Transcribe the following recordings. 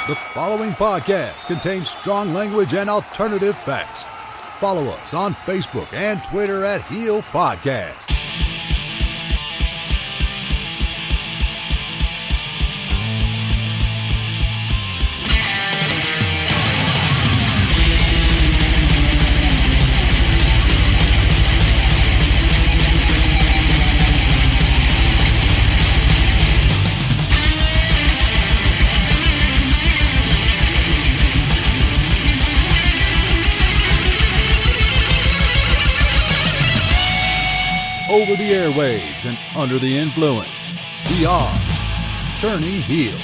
The following podcast contains strong language and alternative facts. Follow us on Facebook and Twitter at Heel Podcast. Over the airwaves and under the influence, we are Turning Heel.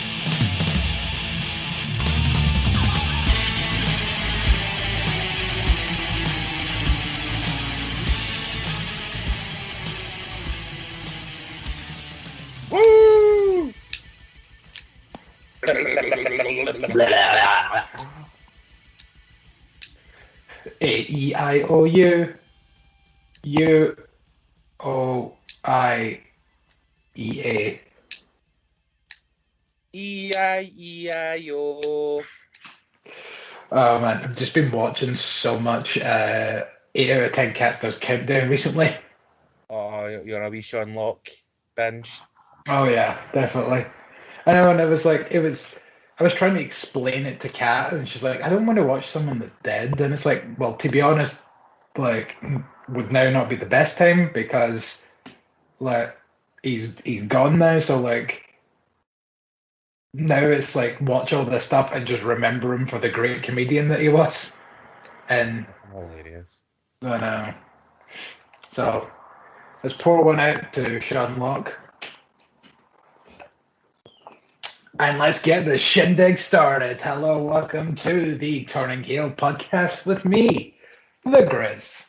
Woo! A-E-I-O-U. U-O-I-E-A. E-I-E-I-O. Oh man, I've just been watching so much 8 out of 10 Cats Does Countdown recently. Oh, you're a wee Sean Locke binge. Oh yeah, definitely. I know, and I was trying to explain it to Kat, and she's like, I don't want to watch someone that's dead. And it's like, well, to be honest, like, would now not be the best time because like he's gone now, so like now it's like watch all this stuff and just remember him for the great comedian that he was. And hilarious. I know. So let's pour one out to Sean Locke. And let's get the shindig started. Hello, welcome to the Turning Heel podcast with me, the Griz.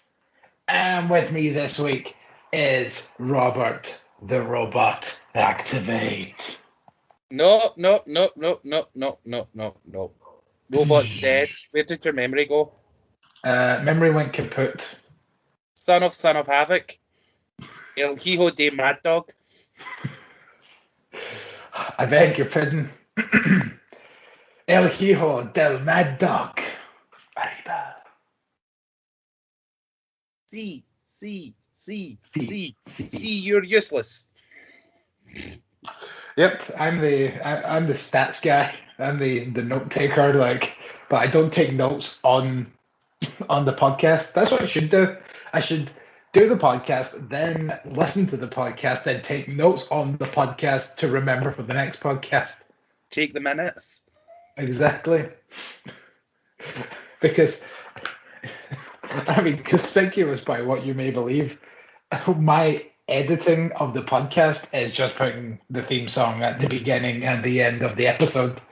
And with me this week is Robert the Robot. Activate. No. Robot's dead. Where did your memory go? Memory went kaput. Son of Havoc. El Hijo de Mad Dog. I beg your pardon. El Hijo del Mad Dog. Arriba. See, you're useless. Yep, I'm the stats guy. I'm the note taker. Like, but I don't take notes on the podcast. That's what I should do. I should do the podcast, then listen to the podcast, then take notes on the podcast to remember for the next podcast. Take the minutes. Exactly. Because, I mean, conspicuous by what you may believe, my editing of the podcast is just putting the theme song at the beginning and the end of the episode.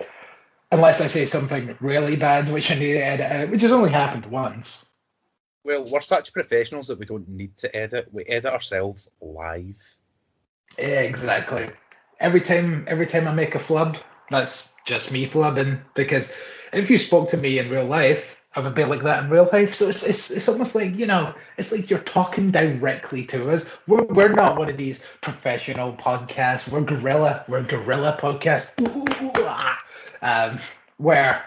Unless I say something really bad, which I need to edit out, which has only happened once. Well, we're such professionals that we don't need to edit. We edit ourselves live. Yeah, exactly. Every time I make a flub, that's just me flubbing. Because if you spoke to me in real life, I would be like that in real life. So it's almost like, you know, it's like you're talking directly to us. We're not one of these professional podcasts. We're guerrilla podcasts. Where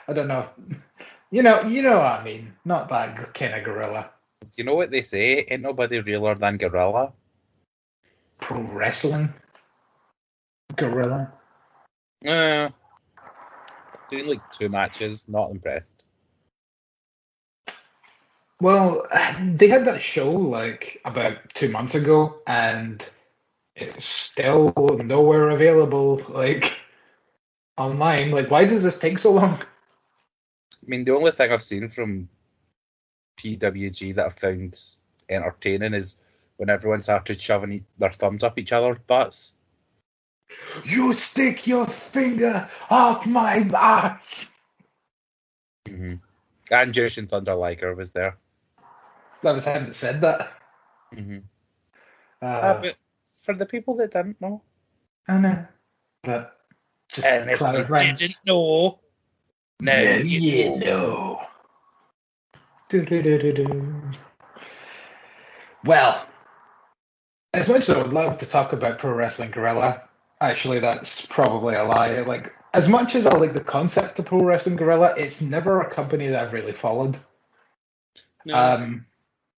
I don't know. You know what I mean. Not that kind of gorilla. You know what they say? Ain't nobody realer than gorilla. Pro wrestling. Gorilla. Doing like 2 matches, not impressed. Well, they had that show like about 2 months ago, and it's still nowhere available like online. Like, why does this take so long? I mean, the only thing I've seen from PWG that I've found entertaining is when everyone started shoving their thumbs up each other's butts. You stick your finger up my ass. Mm-hmm. And Jushin Thunder Liger was there. That was him that said that. Mm-hmm. But for the people that didn't know. I know. But just and if you didn't know, now you know. Well, as much as I would love to talk about Pro Wrestling Guerrilla, Actually, that's probably a lie. Like, as much as I like the concept of Pro Wrestling Guerrilla, it's never a company that I've really followed. No.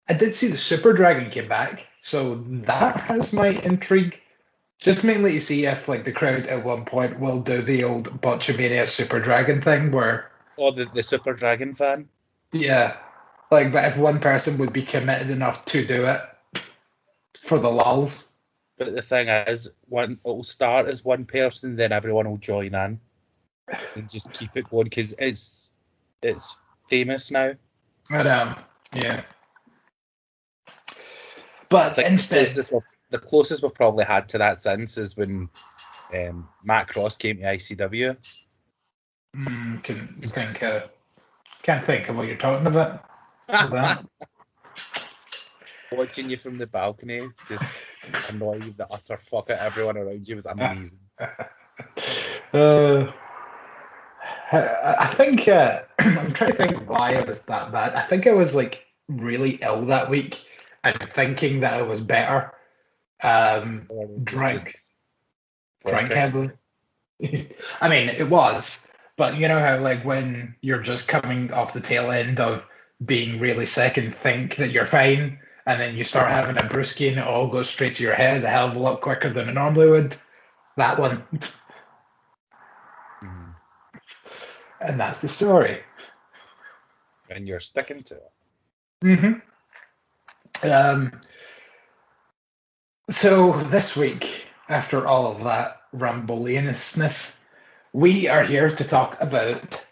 I did see the Super Dragon came back, so that has my intrigue. Just mainly to see if, like, the crowd at one point will do the old Botchamania Super Dragon thing, where the Super Dragon fan. yeah, like, but if one person would be committed enough to do it for the lulz. But the thing is, it'll start as one person, then everyone will join in and just keep it going because it's famous now. But yeah. But Like instead, the closest we've probably had to that since is when Matt Cross came to ICW. Can't think of what you're talking about. With that. Watching you from the balcony, just annoying the utter fuck out everyone around you was amazing. I think I'm trying to think why it was that bad. I think I was like really ill that week and thinking that it was better. Drank heavily. I mean, it was, but you know how like when you're just coming off the tail end of being really sick and think that you're fine, and then you start having a brewski and it all goes straight to your head a hell of a lot quicker than it normally would. That one. Mm-hmm. And that's the story. And you're sticking to it. Mm-hmm. So this week, after all of that rambuliciousness, we are here to talk about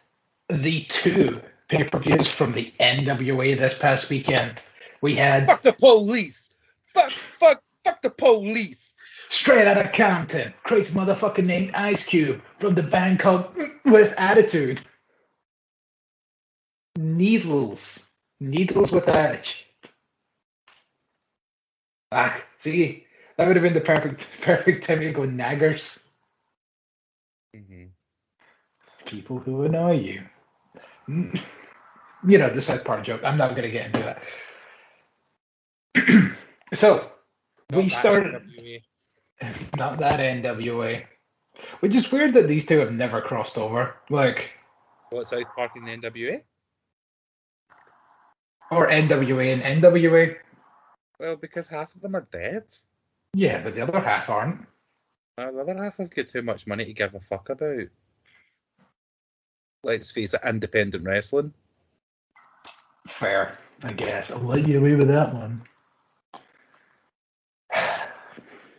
the 2 pay-per-views from the NWA this past weekend. We had fuck the police. Fuck the police. Straight out of Compton, crazy motherfucker named Ice Cube from the band called With Attitude. Needles with Attitude. See, that would have been the perfect time to go naggers. Mm-hmm. People who annoy you. You know, the South Park joke. I'm not going to get into that. So, we started... NWA. Not that NWA. Which is weird that these two have never crossed over. Like... What, South Park and the NWA? Or NWA and NWA? Well, because half of them are dead. Yeah, but the other half aren't. The other half have got too much money to give a fuck about. Let's face it, independent wrestling. Fair, I guess. I'll let you away with that one.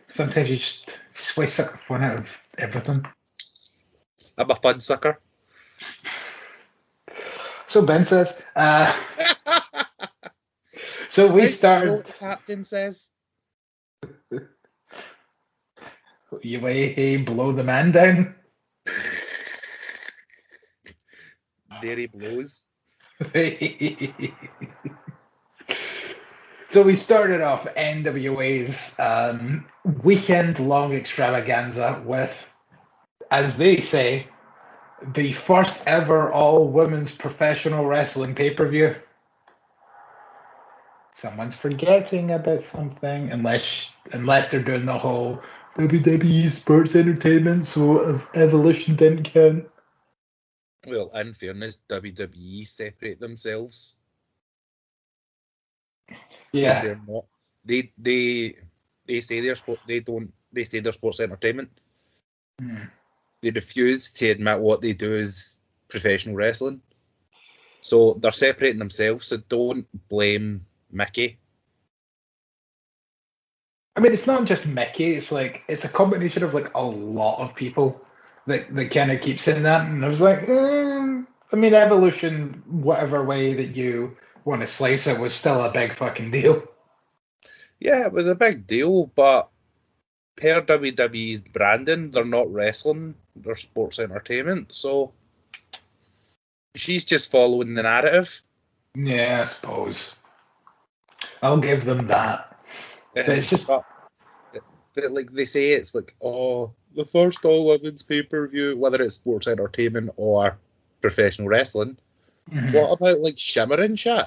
Sometimes you just waste suck fun out of everything. I'm a fun sucker. So Ben says. So we started. What the captain says. You way blow the man down. There he blows. So we started off NWA's weekend-long extravaganza with, as they say, the first ever all-women's professional wrestling pay-per-view. Someone's forgetting about something, unless they're doing the whole WWE sports entertainment, so Evolution didn't count. Well, in fairness, WWE separate themselves. Yeah, they're not. They say they're They say they're sports entertainment. They refuse to admit what they do is professional wrestling. So they're separating themselves. So don't blame Mickey. I mean, it's not just Mickey. It's like it's a combination of like a lot of people that kind of keep saying that. And I was like, I mean, Evolution, whatever way that you want to slice it, was still a big fucking deal. Yeah, it was a big deal, but per WWE's branding, they're not wrestling, they're sports entertainment. So she's just following the narrative. Yeah, I suppose. I'll give them that. But it's just... But like they say, it's like, oh, the first all-women's pay-per-view, whether it's sports entertainment or professional wrestling. Mm-hmm. What about like Shimmer and shit?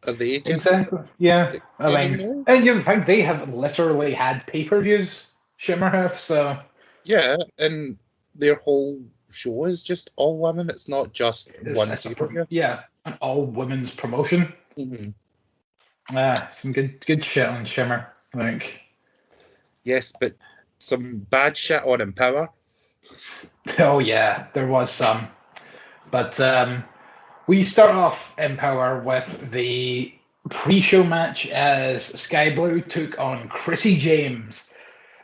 Are they just... Exactly. Yeah. I mean, and you think they have literally had pay-per-views, Shimmer have, so Yeah, and their whole show is just all women. It's not just one pay-per-view. Yeah, an all women's promotion. Mm-hmm. Some good shit on Shimmer. Like, yes, but some bad shit on Empowerrr. Oh yeah, there was some. But we start off Empowerrr with the pre-show match as Sky Blue took on Chrissy James.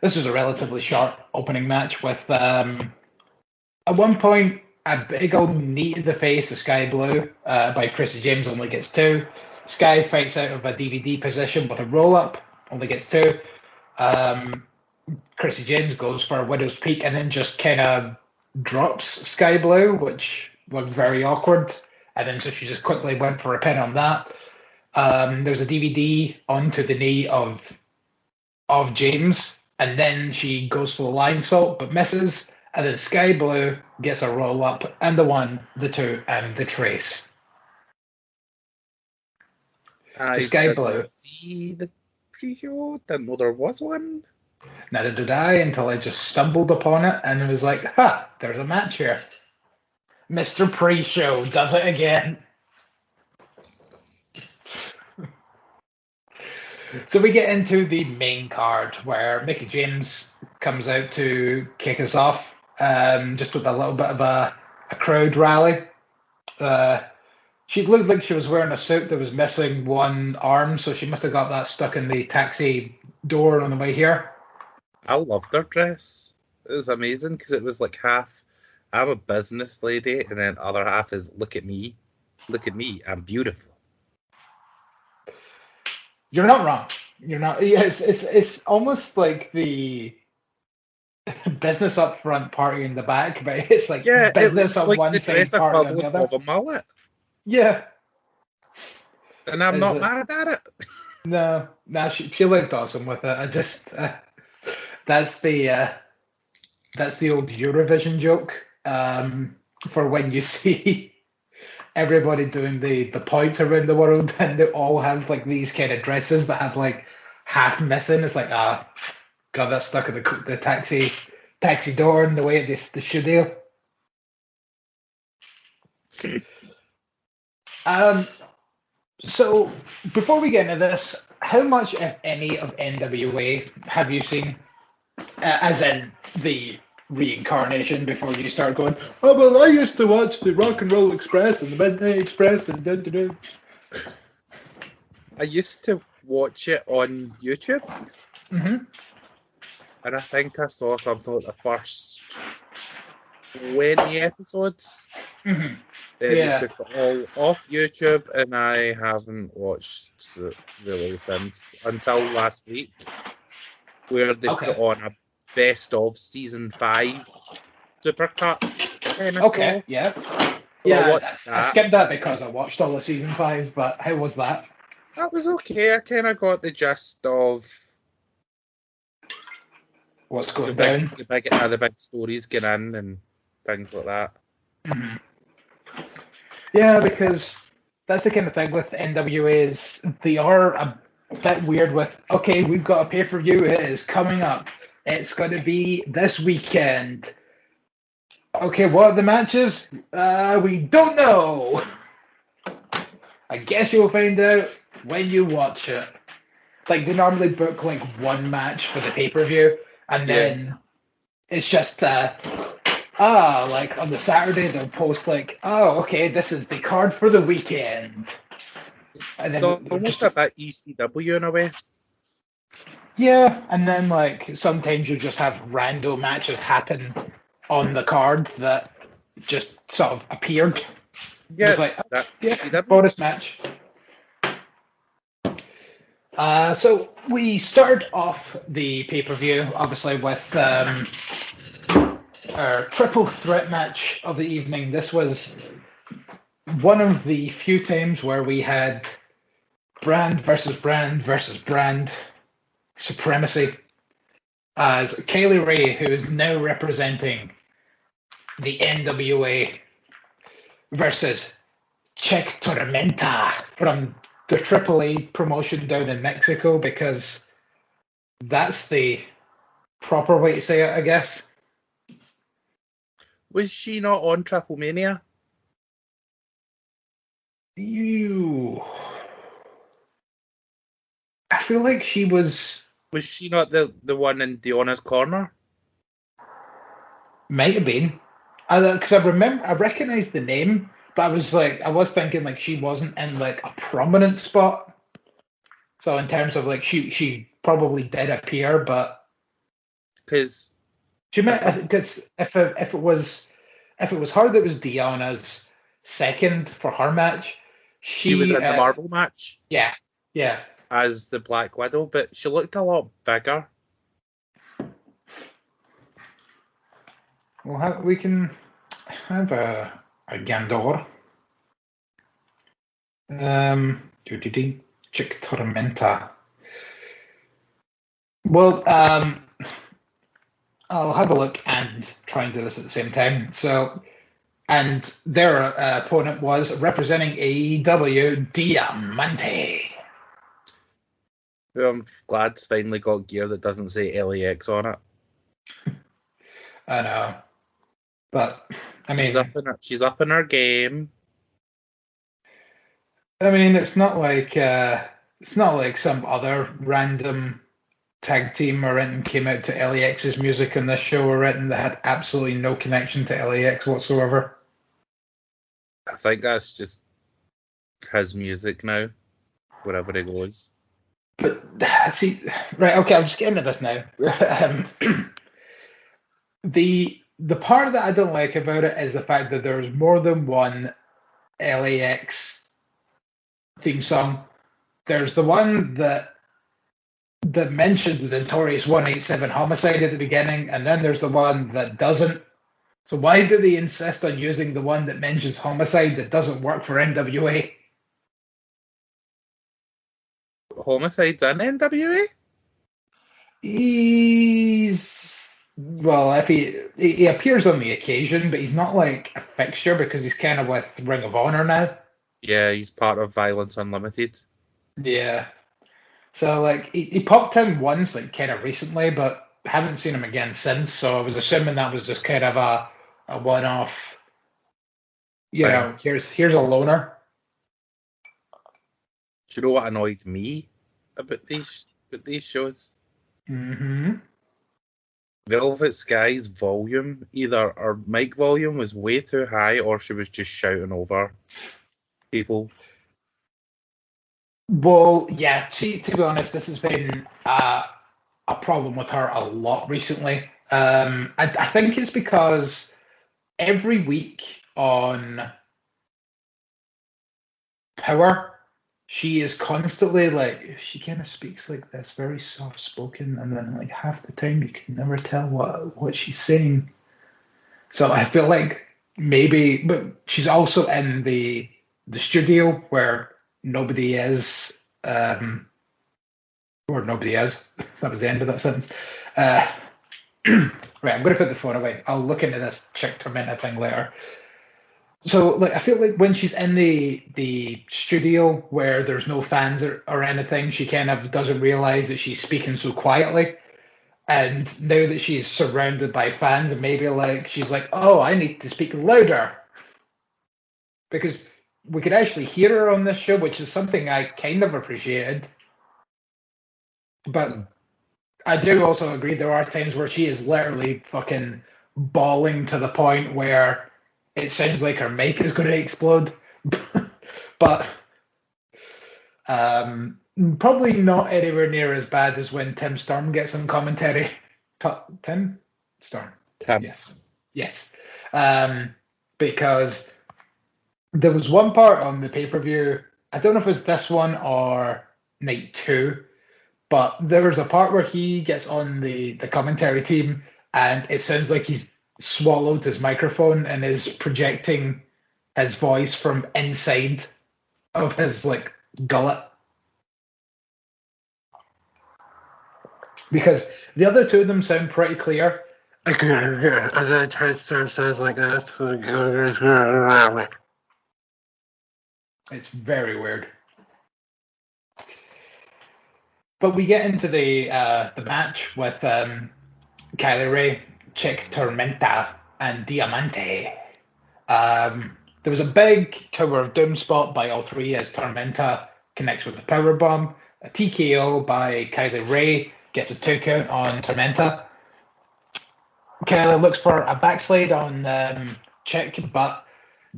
This was a relatively short opening match with, at one point, a big old knee to the face of Sky Blue by Chrissy James, only gets 2. Sky fights out of a DVD position with a roll-up, only gets 2. Chrissy James goes for a Widow's Peak and then just kind of drops Sky Blue, which looked very awkward. And then so she just quickly went for a pin on that. There's a DVD onto the knee of James, and then she goes for the lion salt but misses. And then Sky Blue gets a roll up and the 1, the 2, and the trace. I Sky Blue. See the pre-show. Didn't know there was one. Neither did I until I just stumbled upon it and it was like, there's a match here. Mr. Pre-Show does it again. So we get into the main card where Mickie James comes out to kick us off, just with a little bit of a crowd rally. She looked like she was wearing a suit that was missing one arm, so she must have got that stuck in the taxi door on the way here. I loved her dress. It was amazing because it was like half, I'm a business lady, and then the other half is look at me, I'm beautiful. You're not wrong. You're not. Yes, it's almost like the business up front, party in the back, but it's like business on like one the side, dress party on the equivalent other. of a mullet. Yeah. And I'm not mad at it. No, she looked awesome with it. I just that's the old Eurovision joke for when you see everybody doing the points around the world and they all have like these kind of dresses that have like half missing. It's like got that stuck in the taxi door in the way of the studio. So before we get into this, how much, if any, of NWA have you seen? As in the reincarnation before you start going, oh, well, I used to watch the Rock and Roll Express and the Midnight Express and da-da-da. I used to watch it on YouTube. Mm-hmm. And I think I saw something like the first 20 episodes. Mm-hmm. Then they took it all off YouTube, and I haven't watched it really since until last week, where they put on a best of season 5 supercut. Okay, yeah. I skipped that because I watched all of season 5, but how was that? That was okay. I kind of got the gist of what's going down. The big stories get in and things like that. Mm-hmm. Yeah, because that's the kind of thing with NWA is they are a bit weird with, okay, we've got a pay-per-view, it is coming up. It's going to be this weekend. Okay, what are the matches? We don't know. I guess you'll find out when you watch it. Like, they normally book, like, one match for the pay-per-view, and then it's just, like, on the Saturday, they'll post, like, oh, okay, this is the card for the weekend. And then so almost a bit ECW in a way. Yeah, and then, like, sometimes you just have random matches happen on the card that just sort of appeared. Yeah, it's like, bonus match. So we started off the pay-per-view, obviously, with our triple threat match of the evening. This was one of the few times where we had brand versus brand versus brand supremacy, as Kaylee Ray, who is now representing the NWA, versus Chick Tormenta from the AAA promotion down in Mexico, because that's the proper way to say it, I guess. Was she not on Triple Mania? I feel like she was. Was she not the one in Dionna's corner? Might have been. Because I recognized the name, but I was thinking like she wasn't in like a prominent spot. So in terms of like she probably did appear, but because if it was her that was Deanna's second for her match, she was in the Marvel match. Yeah. As the Black Widow, but she looked a lot bigger. We can have a Gandor. Chick Tormenta. Well, I'll have a look and try and do this at the same time. So, and their opponent was representing AEW, Diamante. Who I'm glad's finally got gear that doesn't say LAX on it. I know. But, I mean... She's up in her game. I mean, it's not like some other random tag team or anything came out to LAX's music on this show or anything that had absolutely no connection to LAX whatsoever. I think that's just his music now, wherever he goes. But see, right, okay, I'm just getting into this now. The part that I don't like about it is the fact that there's more than one LAX theme song. There's the one that mentions the notorious 187 homicide at the beginning, and then there's the one that doesn't. So why do they insist on using the one that mentions homicide that doesn't work for NWA? Homicide's in NWA? Well, if he appears on the occasion, but he's not like a fixture because he's kind of with Ring of Honor now. Yeah, he's part of Violence Unlimited. Yeah. So, like, he popped in once, like, kind of recently, but haven't seen him again since. So I was assuming that was just kind of a one-off. You know, here's a loner. Do you know what annoyed me about these shows? Mm-hmm. Velvet Sky's volume, either her mic volume was way too high or she was just shouting over people. Well, yeah, to be honest, this has been a problem with her a lot recently. I think it's because every week on Power, she is constantly like, she kind of speaks like this, very soft spoken, and then like half the time you can never tell what she's saying. So I feel like maybe, but she's also in the studio where nobody is, or nobody is. That was the end of that sentence. Right, I'm going to put the phone away. I'll look into this Chick Tormenta thing later. So, like, I feel like when she's in the studio where there's no fans or anything, she kind of doesn't realize that she's speaking so quietly. And now that she's surrounded by fans, maybe like she's like, oh, I need to speak louder. Because we could actually hear her on this show, which is something I kind of appreciated. But I do also agree there are times where she is literally fucking bawling to the point where it sounds like her mic is going to explode. But probably not anywhere near as bad as when Tim Storm gets on commentary. Tim Storm? Tim. Yes. Because there was one part on the pay-per-view, I don't know if it was this one or night 2, but there was a part where he gets on the commentary team and it sounds like he's swallowed his microphone and is projecting his voice from inside of his like gullet. Because the other two of them sound pretty clear. And then it sounds like that. It's very weird. But we get into the match with Kylie Ray, Chick Tormenta, and Diamante. There was a big Tower of Doom spot by all three as Tormenta connects with the powerbomb. A TKO by Kylie Ray gets a 2 count on Tormenta. Kylie looks for a backslide on Chick, but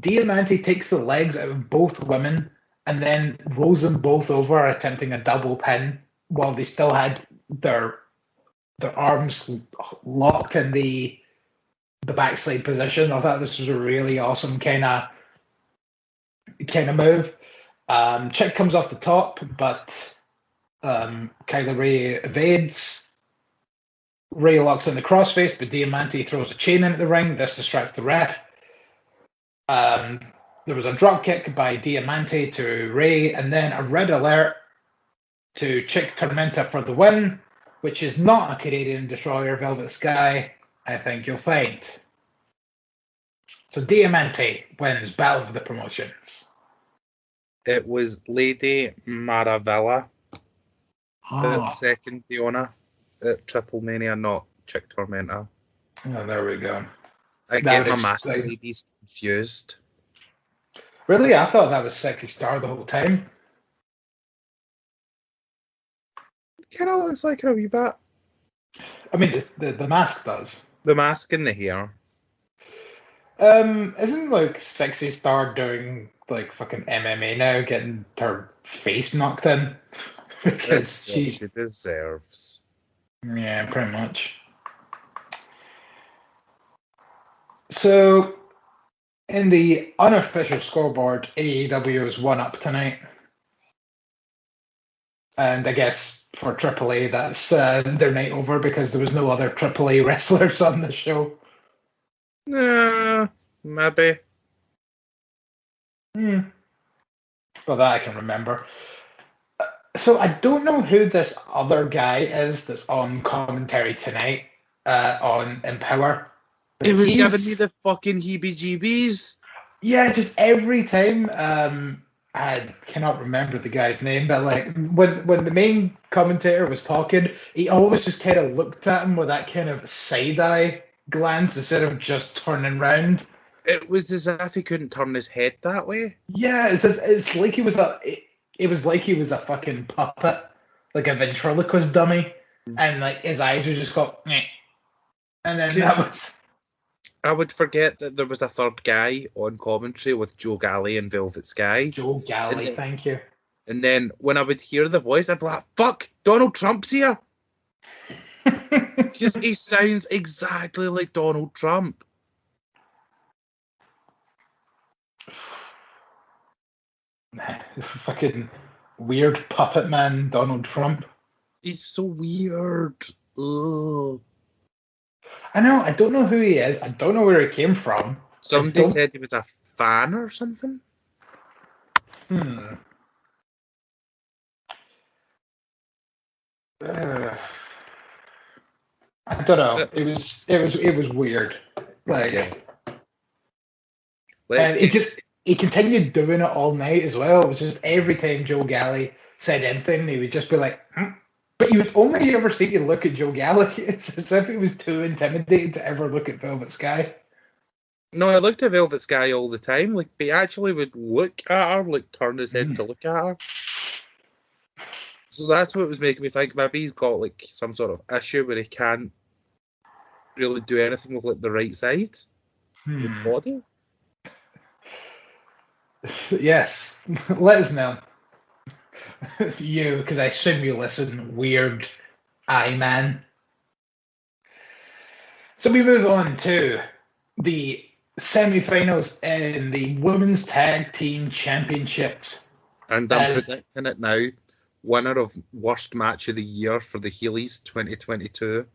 Diamante takes the legs out of both women and then rolls them both over, attempting a double pin while they still had their arms locked in the backslide position. I thought this was a really awesome kind of move. Chick comes off the top, but Kylie Ray evades. Ray locks in the crossface, but Diamante throws a chain into the ring. This distracts the ref. There was a drop kick by Diamante to Ray, and then a red alert to Chick Tormenta for the win, which is not a Canadian Destroyer Velvet Sky, I think you'll find. So Diamante wins Battle of the Promotions. It was Lady Maravilla, the second Diona at Triple Mania, not Chick Tormenta. Oh, there we go. I get my Master Ladies confused. Really? I thought that was Sexy Star the whole time. Kind of looks like her a wee bit. I mean, the mask does. The mask and the hair. Isn't like Sexy Star doing like fucking MMA now, getting her face knocked in? Because she deserves. Yeah, pretty much. So, in the unofficial scoreboard, AEW is 1-up tonight. And I guess for AAA, that's their night over because there was no other AAA wrestlers on the show. Maybe. Well, that I can remember. So I don't know who this other guy is that's on commentary tonight on Empowerrr. It was giving me the fucking heebie-jeebies. Yeah, just every time. I cannot remember the guy's name, but like when the main commentator was talking, he always just kind of looked at him with that kind of side-eye glance instead of just turning round. It was as if he couldn't turn his head that way. Yeah, it's like he was it was like he was a fucking puppet, like a ventriloquist dummy, and like his eyes were just got, and then that was. I would forget that there was a third guy on commentary with Joe Galley and Velvet Sky. Joe Galley, thank you. And then when I would hear the voice, I'd be like, fuck, Donald Trump's here. Because he sounds exactly like Donald Trump. Fucking weird puppet man, Donald Trump. He's so weird. Ugh. I know, I don't know who he is. I don't know where he came from. Somebody said he was a fan or something. I don't know. It was weird. Like, and he continued doing it all night as well. It was just every time Joe Galley said anything, he would just be like, But you would only ever see you look at Joe Galley. It's as if he was too intimidated to ever look at Velvet Sky. No, I looked at Velvet Sky all the time. Like, he actually would look at her, like turn his head to look at her. So that's what was making me think maybe he's got like some sort of issue where he can't really do anything with like the right side of his body. Yes, let us know. You, because I assume you listen, weird eye man. So we move on to the semi-finals in the Women's Tag Team Championships. And I'm predicting it now. Winner of Worst Match of the Year for the Heelys 2022.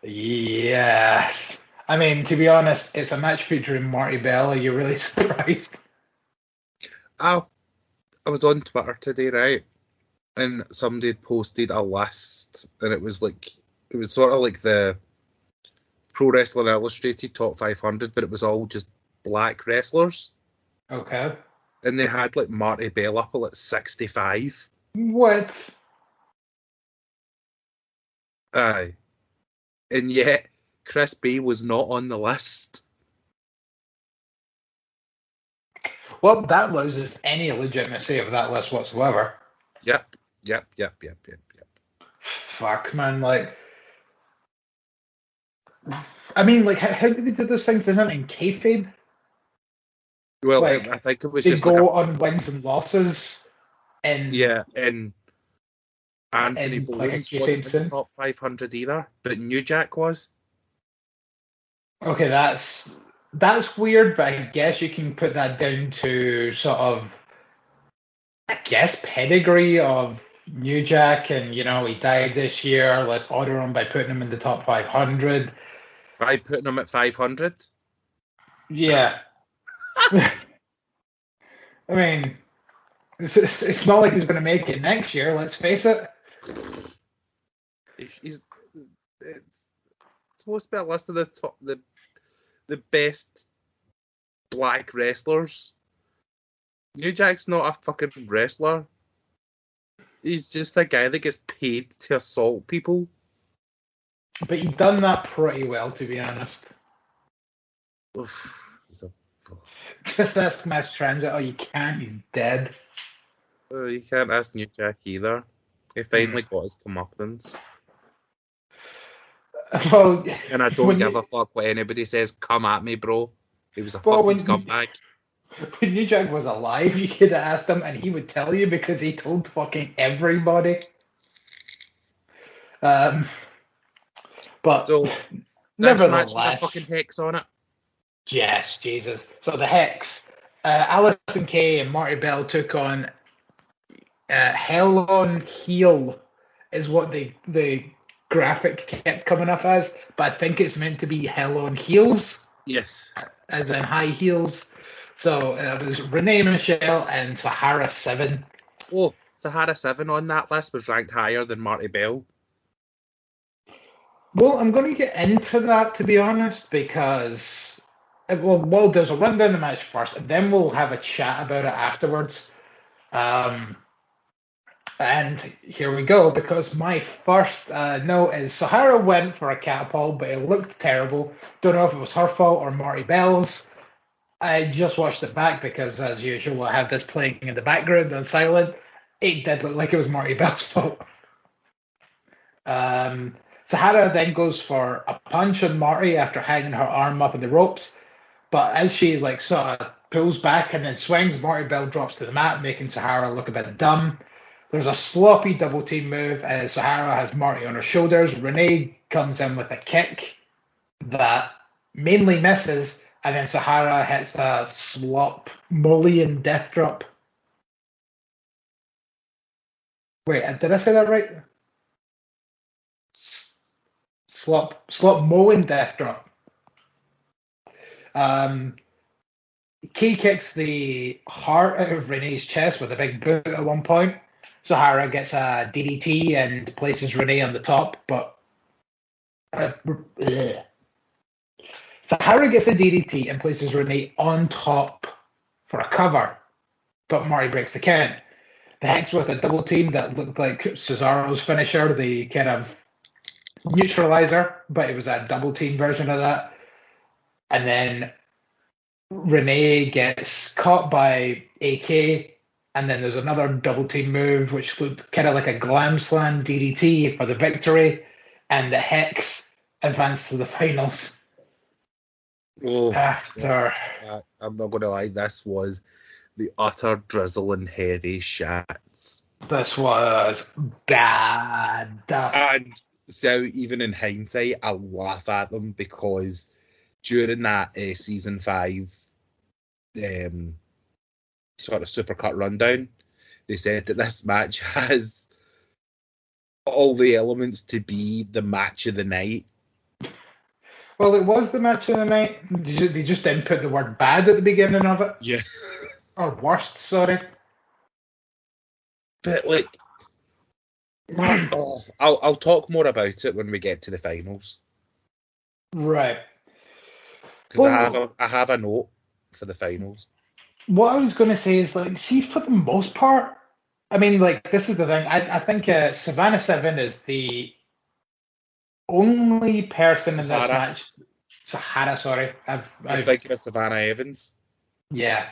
Yes. I mean, to be honest, it's a match featuring Marty Bell. Are you really surprised? I was on Twitter today, right? And somebody had posted a list, and it was sort of like the Pro Wrestling Illustrated Top 500, but it was all just black wrestlers. Okay. And they had like Marty Bell up at like 65. What? Aye. And yet, Chris Bay was not on the list. Well, that loses any legitimacy of that list whatsoever. Yep. Fuck, man. Like, I mean, like, how do they do those things? Isn't it in kayfabe? Well, Like, I think it was they just go like on wins and losses, and and Anthony and like a Bowens kayfabe wasn't in the sense. top 500 either, but New Jack was. Okay, that's weird, but I guess you can put that down to sort of, I guess, pedigree of New Jack, and he died this year. Let's honor him by putting him in the top 500. By putting him at 500. Yeah. I mean, it's not like he's going to make it next year. Let's face it. It's supposed to be a list of the top, the best black wrestlers. New Jack's not a fucking wrestler. He's just a guy that gets paid to assault people. But he done that pretty well, to be honest. Oof, Just ask Mass Transit. Oh, you can't. He's dead. You can't ask New Jack either. He finally got his comeuppance. Well, And I don't give a fuck what anybody says. Come at me, bro. He was a fucking scumbag. When New Jack was alive, you could have asked him, and he would tell you because he told fucking everybody. But So, nevertheless, match with a fucking hex on it. Yes, Jesus. So the Hex, Allison Kay and Marty Bell took on Hell on Heel, is what the graphic kept coming up as, but I think it's meant to be Hell on Heels. Yes. As in high heels. So it was Renee Michelle and Sahara 7. Oh, Sahara 7 on that list was ranked higher than Marty Bell. Well, I'm going to get into that, to be honest, because we'll do is I'll run down the match first, and then we'll have a chat about it afterwards. And here we go, because my first note is Sahara went for a catapult, but it looked terrible. Don't know if it was her fault or Marty Bell's. I just watched it back because, as usual, I have this playing in the background on silent. It did look like it was Marty Bell's fault. Sahara then goes for a punch on Marty after hanging her arm up in the ropes. But as she sort of pulls back and then swings, Marty Bell drops to the mat, making Sahara look a bit dumb. There's a sloppy double team move as Sahara has Marty on her shoulders. Renee comes in with a kick that mainly misses, and then Sahara hits a slop mullion death drop. Wait, did I say that right? Slop mullion death drop. Key kicks the heart out of Renee's chest with a big boot at one point. Sahara gets a DDT and places Renee on the top, but Sahara gets a DDT and places Renee on top for a cover, but Marty breaks the count. The Hex with a double team that looked like Cesaro's finisher, the kind of neutralizer, but it was a double team version of that. And then Renee gets caught by AK, and then there's another double team move which looked kind of like a glam slam DDT for the victory, and the Hex advanced to the finals. Oh, After I'm not going to lie, this was the utter drizzle and hairy shats. This was bad. And so, even in hindsight, I laugh at them because during that season 5 sort of supercut rundown, they said that this match has all the elements to be the match of the night. Well, it was the match of the night. They just didn't put the word bad at the beginning of it. Yeah. Or worst, sorry. But I'll talk more about it when we get to the finals. Right. Because I have a note for the finals. What I was going to say is, see, for the most part, I mean, this is the thing. I think Savannah 7 is the only person in this Sahara. match, Sahara, sorry. I'm thinking of Savannah Evans. Yeah.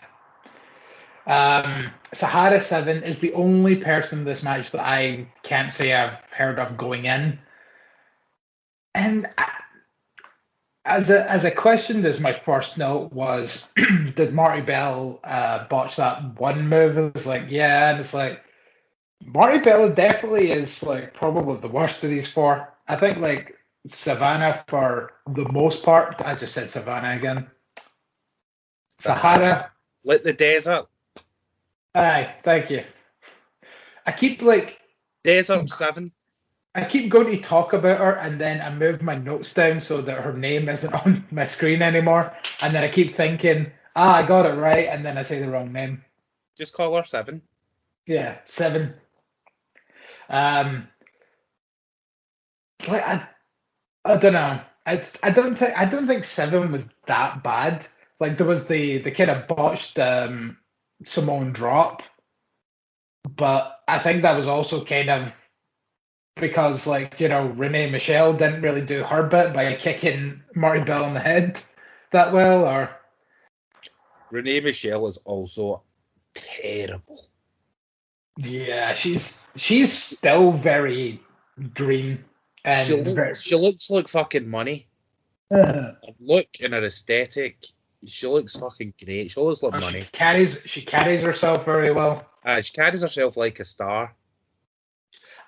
Sahara 7 is the only person in this match that I can't say I've heard of going in. And as a question, as my first note was, did Marty Bell botch that one move? It was like, yeah, and it's like, Marty Bell definitely is like probably the worst of these four. I think like Savannah for the most part. I just said Savannah again. Sahara. Lit the desert. Aye, thank you. I keep like Desert 7. I keep going to talk about her, and then I move my notes down so that her name isn't on my screen anymore. And then I keep thinking, I got it right, and then I say the wrong name. Just call her 7. Yeah, 7. Like I don't know. I don't think 7 was that bad. Like there was the kind of botched Simone drop, but I think that was also kind of because, like, you know, Renee Michelle didn't really do her bit by kicking Marty Bell in the head that well, or Renee Michelle is also terrible. yeah, she's still very green and She looks like fucking money. Uh, Look in her aesthetic, she looks fucking great. She looks like money. She carries herself very well. She carries herself like a star.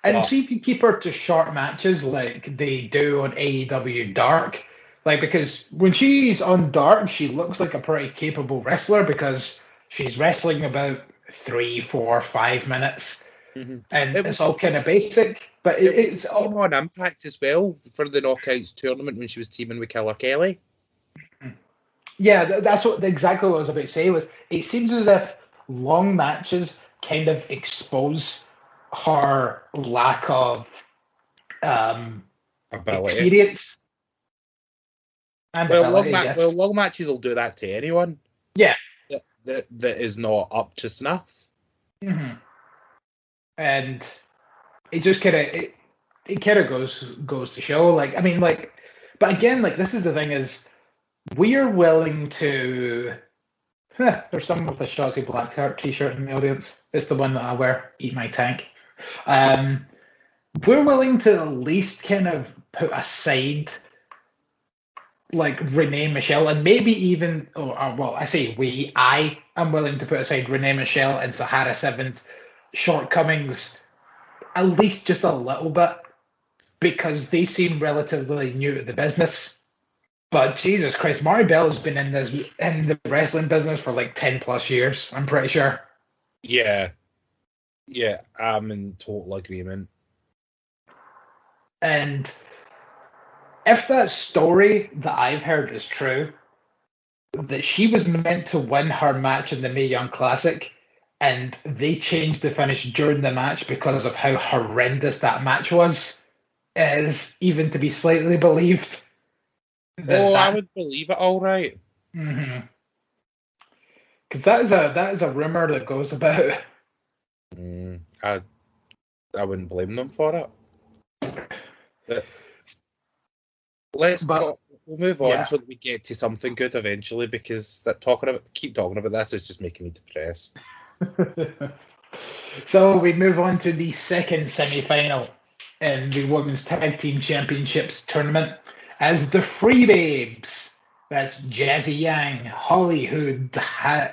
And see if you keep her to short matches like they do on AEW Dark. Like, because when she's on Dark, she looks like a pretty capable wrestler because she's wrestling about 3, 4, 5 minutes. Mm-hmm. And it's all kind of basic. But it's all on Impact as well for the Knockouts tournament when she was teaming with Killer Kelly. Yeah, that's exactly what I was about to say. Was it seems as if long matches kind of expose her lack of experience and ability. Long matches will do that to anyone. Yeah, that is not up to snuff. Mm-hmm. And it just kind of goes to show. Like, I mean, like, but again, like, this is the thing is we are willing to. There's someone with a Shotzi Blackheart t-shirt in the audience. It's the one that I wear. Eat my tank. We're willing to at least kind of put aside like Renee Michelle and maybe even, I am willing to put aside Renee Michelle and Sahara 7's shortcomings at least just a little bit because they seem relatively new to the business. But Jesus Christ, Marty Bell's been in the wrestling business for like 10 plus years, I'm pretty sure. Yeah. Yeah, I'm in total agreement. And if that story that I've heard is true, that she was meant to win her match in the Mae Young Classic, and they changed the finish during the match because of how horrendous that match was, is even to be slightly believed. I would believe it all right. Mm-hmm. Because that is a rumor that goes about. I wouldn't blame them for it. But we'll move on so that we get to something good eventually, because keep talking about this is just making me depressed. So we move on to the second semi-final in the Women's Tag Team Championships tournament as the Free Babes, that's Jazzy Yang, Holly Hood,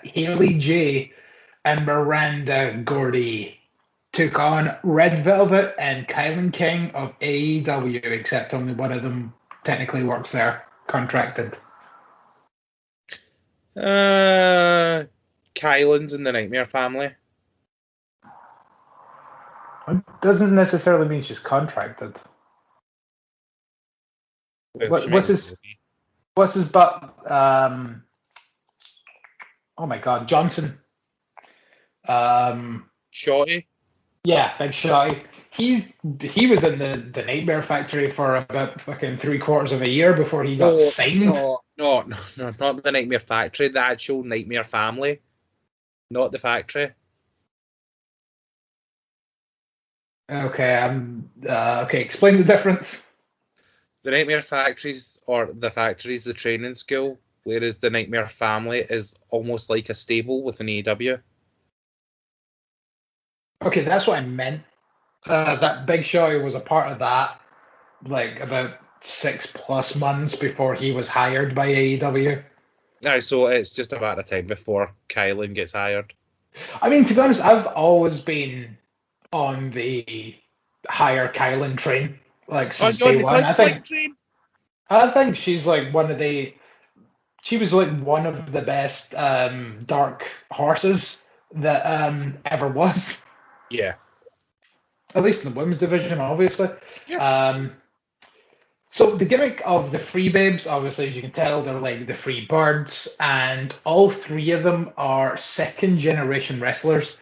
Haley J, and Miranda Gordy, took on Red Velvet and Kylan King of AEW, except only one of them technically works there, contracted. Kylan's in the Nightmare family. It doesn't necessarily mean she's contracted. What's his butt? Oh my God, Johnson. Shorty. Yeah, Big Shotty. He was in the Nightmare Factory for about fucking 3/4 of a year before he got signed. No, not the Nightmare Factory, the actual Nightmare family, not the factory. Okay, okay. Explain the difference. The Nightmare Factories, or the Factories, the training school, whereas the Nightmare Family is almost like a stable with an AEW. Okay, that's what I meant. That Big Show was a part of that, like about 6+ months before he was hired by AEW. So it's just a matter of time before Kylan gets hired. I mean, to be honest, I've always been on the hire Kylan train, like since day one. I think she's like she was like one of the best dark horses that ever was. Yeah. At least in the women's division, obviously. Yeah. So the gimmick of the Free Babes, obviously, as you can tell, they're like the Free Birds, and all three of them are second-generation wrestlers.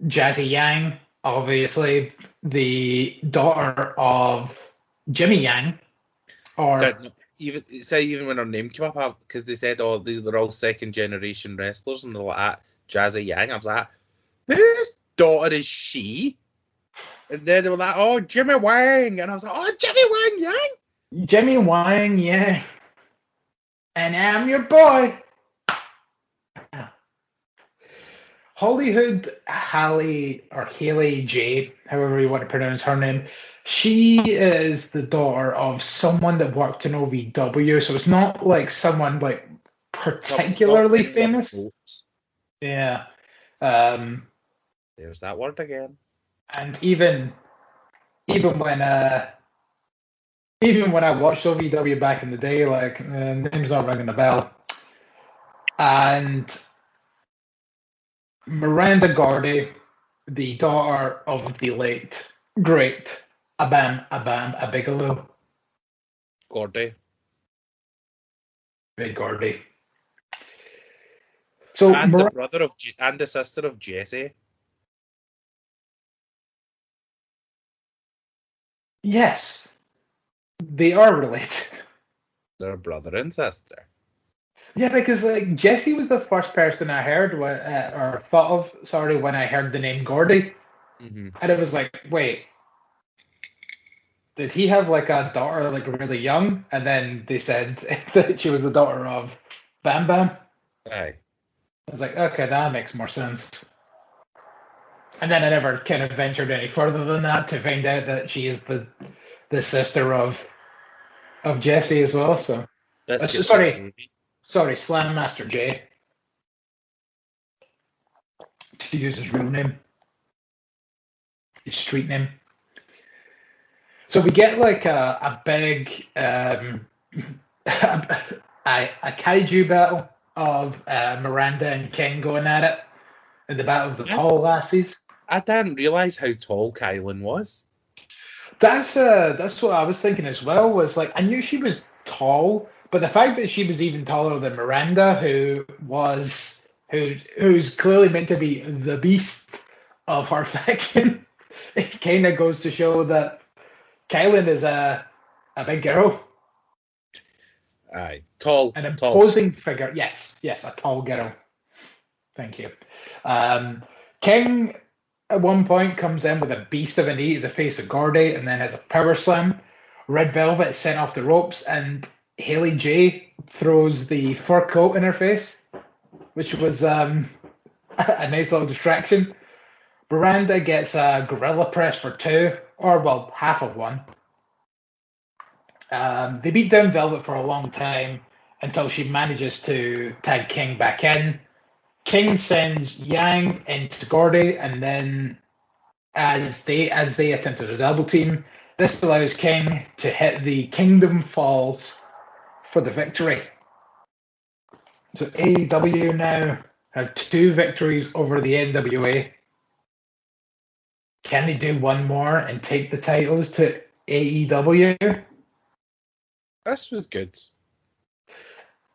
Jazzy Yang, obviously, the daughter of Jimmy Yang, even when her name came up, because they said, "Oh, they're all second-generation wrestlers," and they're like, Jazzy Yang. I was like, "Whose daughter is she?" And then they were like, "Oh, Jimmy Wang," and I was like, "Oh, Jimmy Wang Yang." Jimmy Wang, yeah. And I'm your boy. Hollywood Haley J, however you want to pronounce her name, she is the daughter of someone that worked in OVW, so it's not like someone like particularly famous. Yeah. There's that word again. And even when I watched OVW back in the day, like name's not ringing a bell. And Miranda Gordy, the daughter of the late great Abam Abigelow. Gordy. Big Gordy. So and the brother of and the sister of Jesse. Yes, they are related. They're brother and sister. Yeah, because like Jesse was the first person I heard or thought of. Sorry, when I heard the name Gordy, and it was like, wait, did he have like a daughter like really young? And then they said that she was the daughter of Bam Bam. Aye. I was like, okay, that makes more sense. And then I never kind of ventured any further than that to find out that she is the sister of Jesse as well. So sorry, Slam Master J, to use his real name, his street name. So we get like a big a kaiju battle of Miranda and King going at it in the battle of the tall lassies. I didn't realise how tall Kylan was. That's what I was thinking as well. Was like I knew she was tall, but the fact that she was even taller than Miranda, who's clearly meant to be the beast of her faction, it kind of goes to show that Kylan is a big girl. Aye, tall. An imposing figure. Yes, a tall girl. Thank you. King at one point comes in with a beast of a knee to the face of Gordy and then has a power slam. Red Velvet is sent off the ropes and Haley J throws the fur coat in her face, which was a nice little distraction. Miranda gets a gorilla press for 2, or well, half of one. They beat down Velvet for a long time until she manages to tag King back in. King sends Yang into Gordy, and then as they attempt to double team, this allows King to hit the Kingdom Falls for the victory. So AEW now have 2 victories over the NWA. Can they do one more and take the titles to AEW? This was good.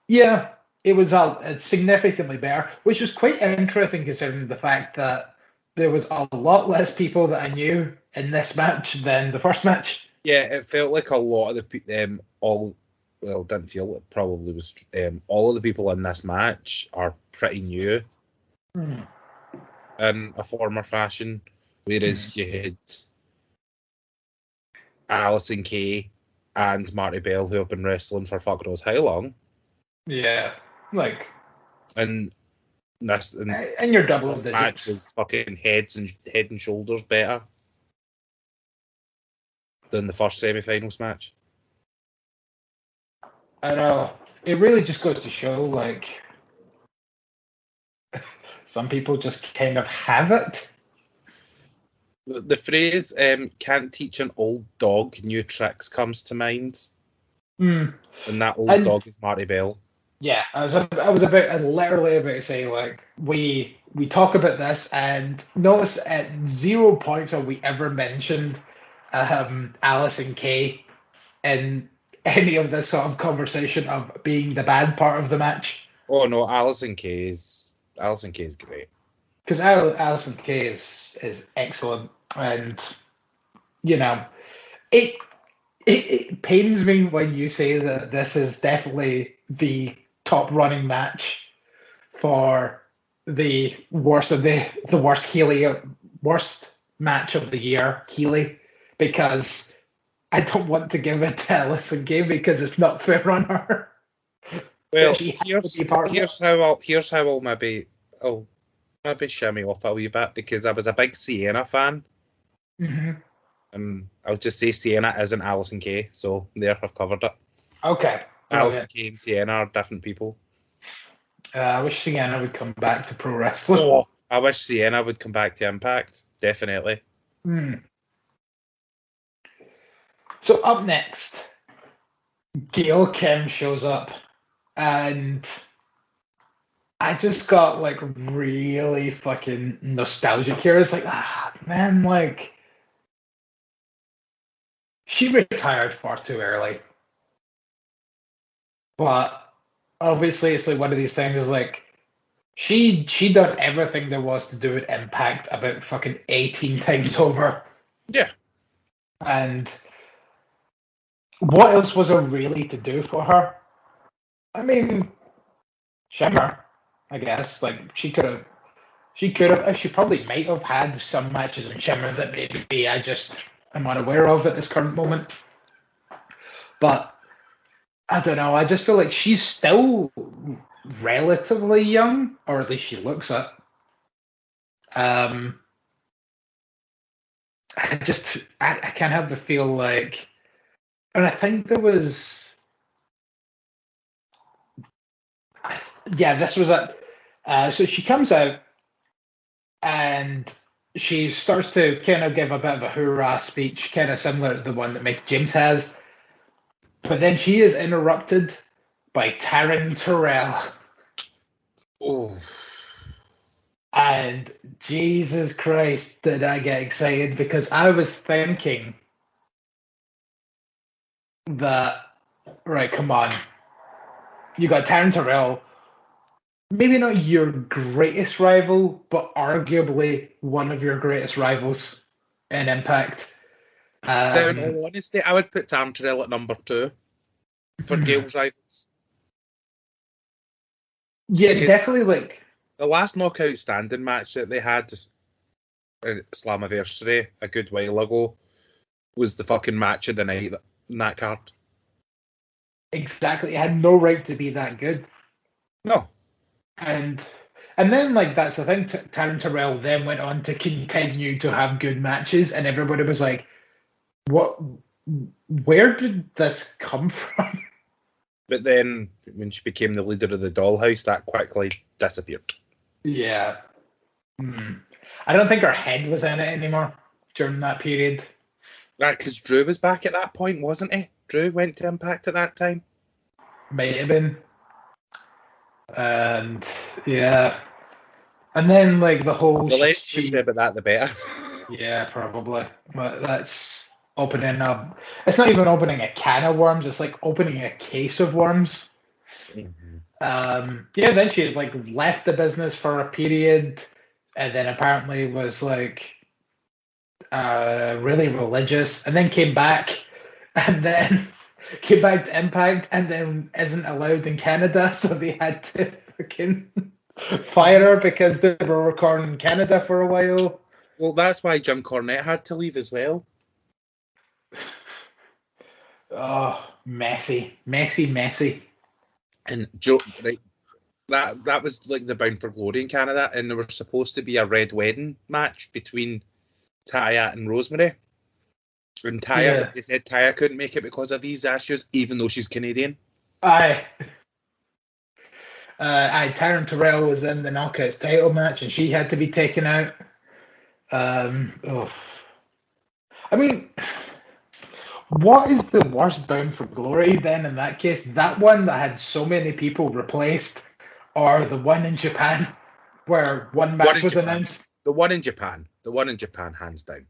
Yeah, it was significantly better, which was quite interesting considering the fact that there was a lot less people that I knew in this match than the first match. Yeah, it felt like a lot of the didn't feel it probably was. All of the people in this match are pretty new in a former fashion, whereas you had Allison Kay and Marty Bell, who have been wrestling for fuck knows how long. Yeah, like, And this and your double this digits. match was fucking head and shoulders better than the first semi-finals match. I know. It really just goes to show, like, some people just kind of have it. The phrase "can't teach an old dog new tricks" comes to mind, and that old dog is Marty Bell. Yeah, I was literally about to say, like, we talk about this, and notice at 0 points have we ever mentioned Alison Kay in any of this sort of conversation of being the bad part of the match. Oh no, Alison Kay is great. Because Alison Kay is excellent, and you know, it pains me when you say that this is definitely the top running match for the worst match of the year, Healy, because I don't want to give it to Alison Kay because it's not fair on her. Well, here's how I'll maybe shimmy off a wee bit, because I was a big Sienna fan. Mm-hmm. And I'll just say Sienna isn't Alison Kay, so there, I've covered it. Okay. Alison Kay and Sienna are different people. I wish Sienna would come back to pro wrestling. Oh, I wish Sienna would come back to Impact, definitely. So up next, Gail Kim shows up, and I just got like really fucking nostalgic here. It's like, man, like, she retired far too early. But obviously it's like one of these things is like, she done everything there was to do at Impact about fucking 18 times over. Yeah. And what else was there really to do for her? I mean, Shimmer, I guess. Like, she probably might have had some matches in Shimmer that maybe I just am unaware of at this current moment. But I don't know. I just feel like she's still relatively young, or at least she looks it. I can't help but feel like, and I think there was, this was it. So she comes out and she starts to kind of give a bit of a hoorah speech, kind of similar to the one that Mick James has. But then she is interrupted by Taryn Terrell. Oh. And Jesus Christ, did I get excited, because I was thinking that, right, come on. You got Taryn Terrell, maybe not your greatest rival, but arguably one of your greatest rivals in Impact. So in all honesty, I would put Taryn Terrell at number 2 for Gail's rivals. Yeah, because definitely, like, the last knockout standing match that they had at Slammiversary a good while ago was the fucking match of the night in that card. Exactly. It had no right to be that good. No. And then, like, that's the thing. Taryn Terrell then went on to continue to have good matches, and everybody was like, "What? Where did this come from?" But then, when she became the leader of the Dollhouse, that quickly disappeared. Yeah. I don't think her head was in it anymore during that period. Right, because Drew was back at that point, wasn't he? Drew went to Impact at that time. Might have been. And, yeah. And then, like, the whole... The less you say about that, the better. Yeah, probably. But that's opening up... It's not even opening a can of worms. It's like opening a case of worms. Then she, like, left the business for a period, and then apparently was, like, really religious, and then came back, and then came back to Impact, and then isn't allowed in Canada, so they had to fucking fire her because they were recording in Canada for a while. Well, that's why Jim Cornette had to leave as well. Oh, messy. And Joe, right, that was like the Bound for Glory in Canada, and there was supposed to be a red wedding match between Taya and Rosemary. And Taya, they said Taya couldn't make it because of visa issues, even though she's Canadian. Aye. Taryn Terrell was in the Knockouts title match, and she had to be taken out. I mean, what is the worst Bound for Glory then in that case? That one that had so many people replaced, or the one in Japan where one match was announced? The one in Japan, hands down.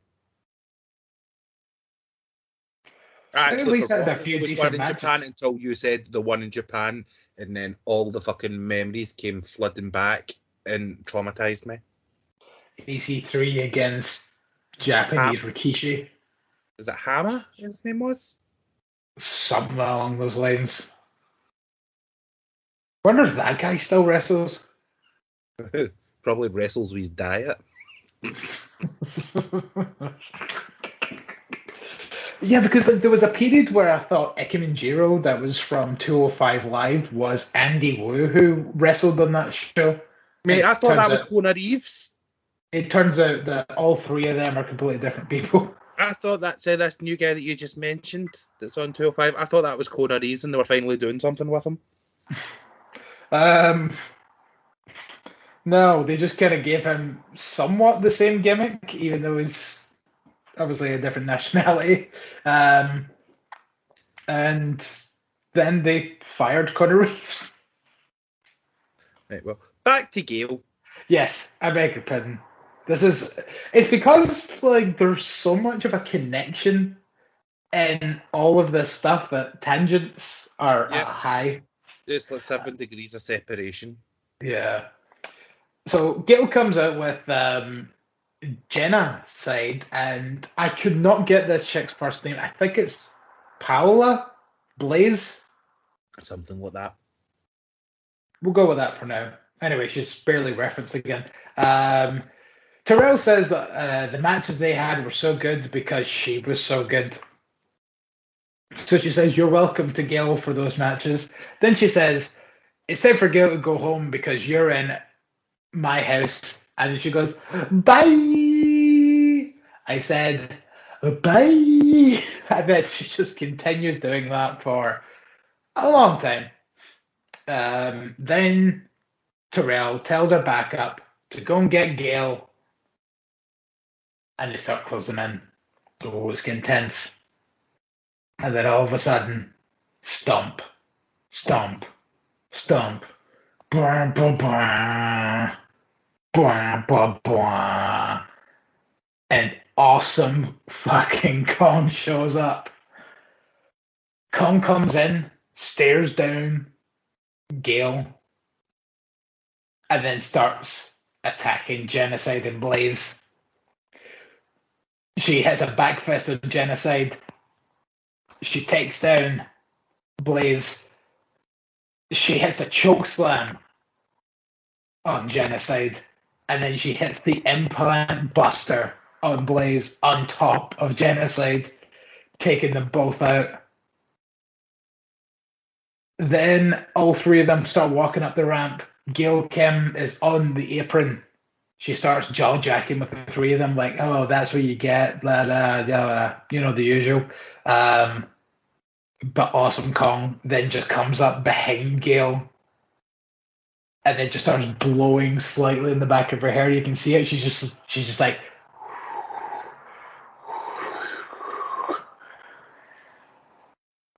Actually, at least had a few there was decent one in matches. Japan until you said the one in Japan, and then all the fucking memories came flooding back and traumatized me. EC3 against Japanese Rikishi. Is it Hama? His name was something along those lines. Wonder if that guy still wrestles. Probably wrestles with his diet. Yeah, because there was a period where I thought Ikemen that was from 205 Live was Andy Wu who wrestled on that show. Mate, I thought that was Kona Reeves. It turns out that all three of them are completely different people. I thought that this new guy that you just mentioned that's on 205, I thought that was Kona Reeves and they were finally doing something with him. No, they just kind of gave him somewhat the same gimmick, even though he's obviously a different nationality. And then they fired Conor Reeves. Right, well, back to Gail. Yes, I beg your pardon. It's because like there's so much of a connection in all of this stuff that tangents are at high. It's like 7 degrees of separation. Yeah. So Gail comes out with Jenna side, and I could not get this chick's first name. I think it's Paola Blaze. Something like that. We'll go with that for now. Anyway, she's barely referenced again. Terrell says that the matches they had were so good because she was so good. So she says, "You're welcome to Gail for those matches." Then she says, "It's time for Gail to go home because you're in my house." And then she goes, "Bye." I said, "Bye." I bet she just continues doing that for a long time. Then Terrell tells her back up to go and get Gail. And they start closing in. Oh, it's getting tense. And then all of a sudden, stomp, stomp, stomp. Blah, blah, blah. Blah, blah, blah. And awesome fucking Kong shows up. Kong comes in, stares down Gail, and then starts attacking Genocide and Blaze. She hits a back fist of Genocide. She takes down Blaze. She hits a choke slam on Genocide. And then she hits the implant buster on Blaze on top of Genocide, taking them both out. Then all three of them start walking up the ramp. Gail Kim is on the apron. She starts jaw-jacking with the three of them, like, "Oh, that's what you get, blah, blah, blah," you know, the usual. But Awesome Kong then just comes up behind Gail and then just starts blowing slightly in the back of her hair. You can see it. She's just like,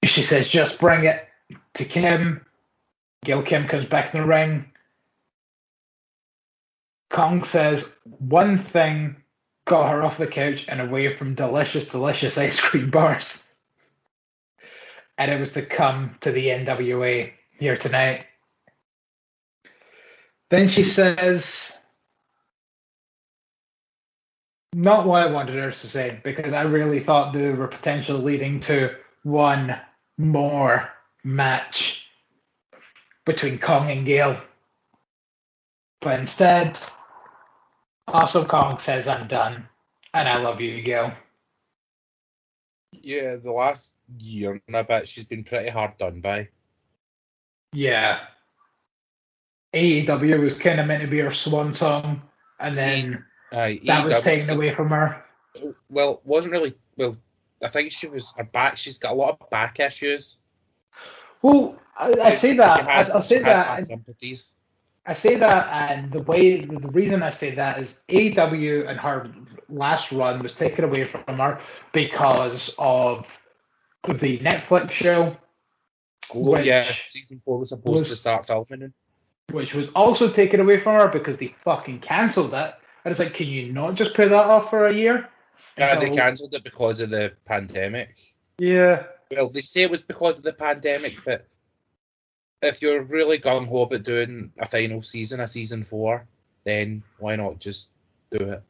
she says, "Just bring it to Kim." Gail Kim comes back in the ring. Kong says one thing got her off the couch and away from delicious, delicious ice cream bars. And it was to come to the NWA here tonight. Then she says, not what I wanted her to say, because I really thought they were potentially leading to one more match between Kong and Gail. But instead, Awesome Kong says, "I'm done, and I love you, Gail." Yeah, the last year and a bit, she's been pretty hard done by. Yeah. AEW was kind of meant to be her swan song, and then that was taken away from her. Well, wasn't really. Well, I think her back. She's got a lot of back issues. Well, I say that. I'll say that. Sympathies. I say that, and the reason I say that is AEW and her last run was taken away from her because of the Netflix show. Season 4 was supposed to start filming. Which was also taken away from her because they fucking cancelled it. And it's like, can you not just put that off for a year? Yeah, they cancelled it because of the pandemic. Yeah. Well, they say it was because of the pandemic, but if you're really gung-ho about doing a final season, a season 4, then why not just do it?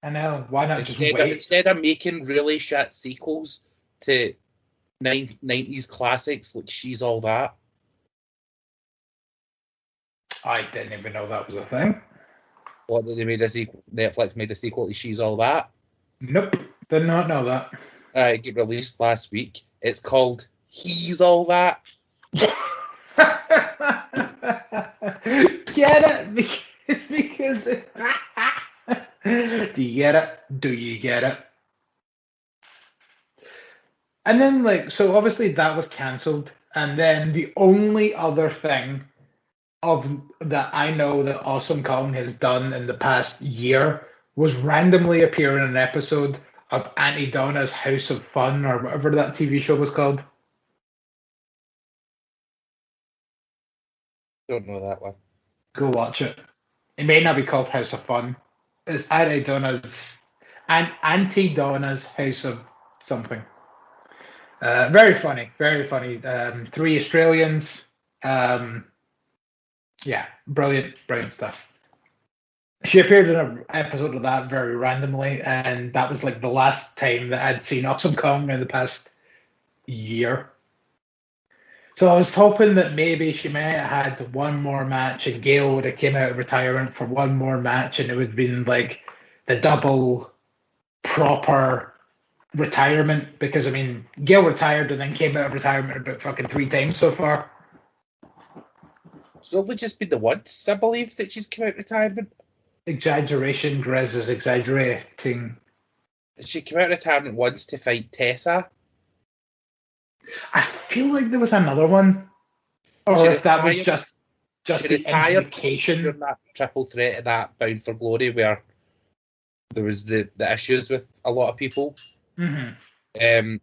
I know. Why not just wait? Instead of making really shit sequels to 90s classics like She's All That. I didn't even know that was a thing. What, did they made a sequel? Netflix made a sequel to She's All That? Nope. Did not know that. It got released last week. It's called He's All That. Get it? Because do you get it? Do you get it? And then, so obviously that was cancelled. And then the only other thing that I know that Awesome Kong has done in the past year was randomly appear in an episode of Auntie Donna's House of Fun, or whatever that TV show was called. Don't know that one. Go watch it. It may not be called House of Fun. It's Auntie Donna's House of something. Very funny, very funny. 3 Australians. Yeah, brilliant stuff. She appeared in an episode of that very randomly, and that was like the last time that I'd seen Awesome Kong in the past year. So I was hoping that maybe she might have had one more match, and Gail would have came out of retirement for one more match, and it would have been like the double proper retirement. Because I mean, Gail retired and then came out of retirement about fucking 3 times so far. So it'll just be the once, I believe, that she's come out of retirement. Exaggeration. Griz is exaggerating. She came out of retirement once to fight Tessa. I feel like there was another one, or if that was just the implication. During that triple threat of that Bound for Glory, where there was the issues with a lot of people. Mm-hmm.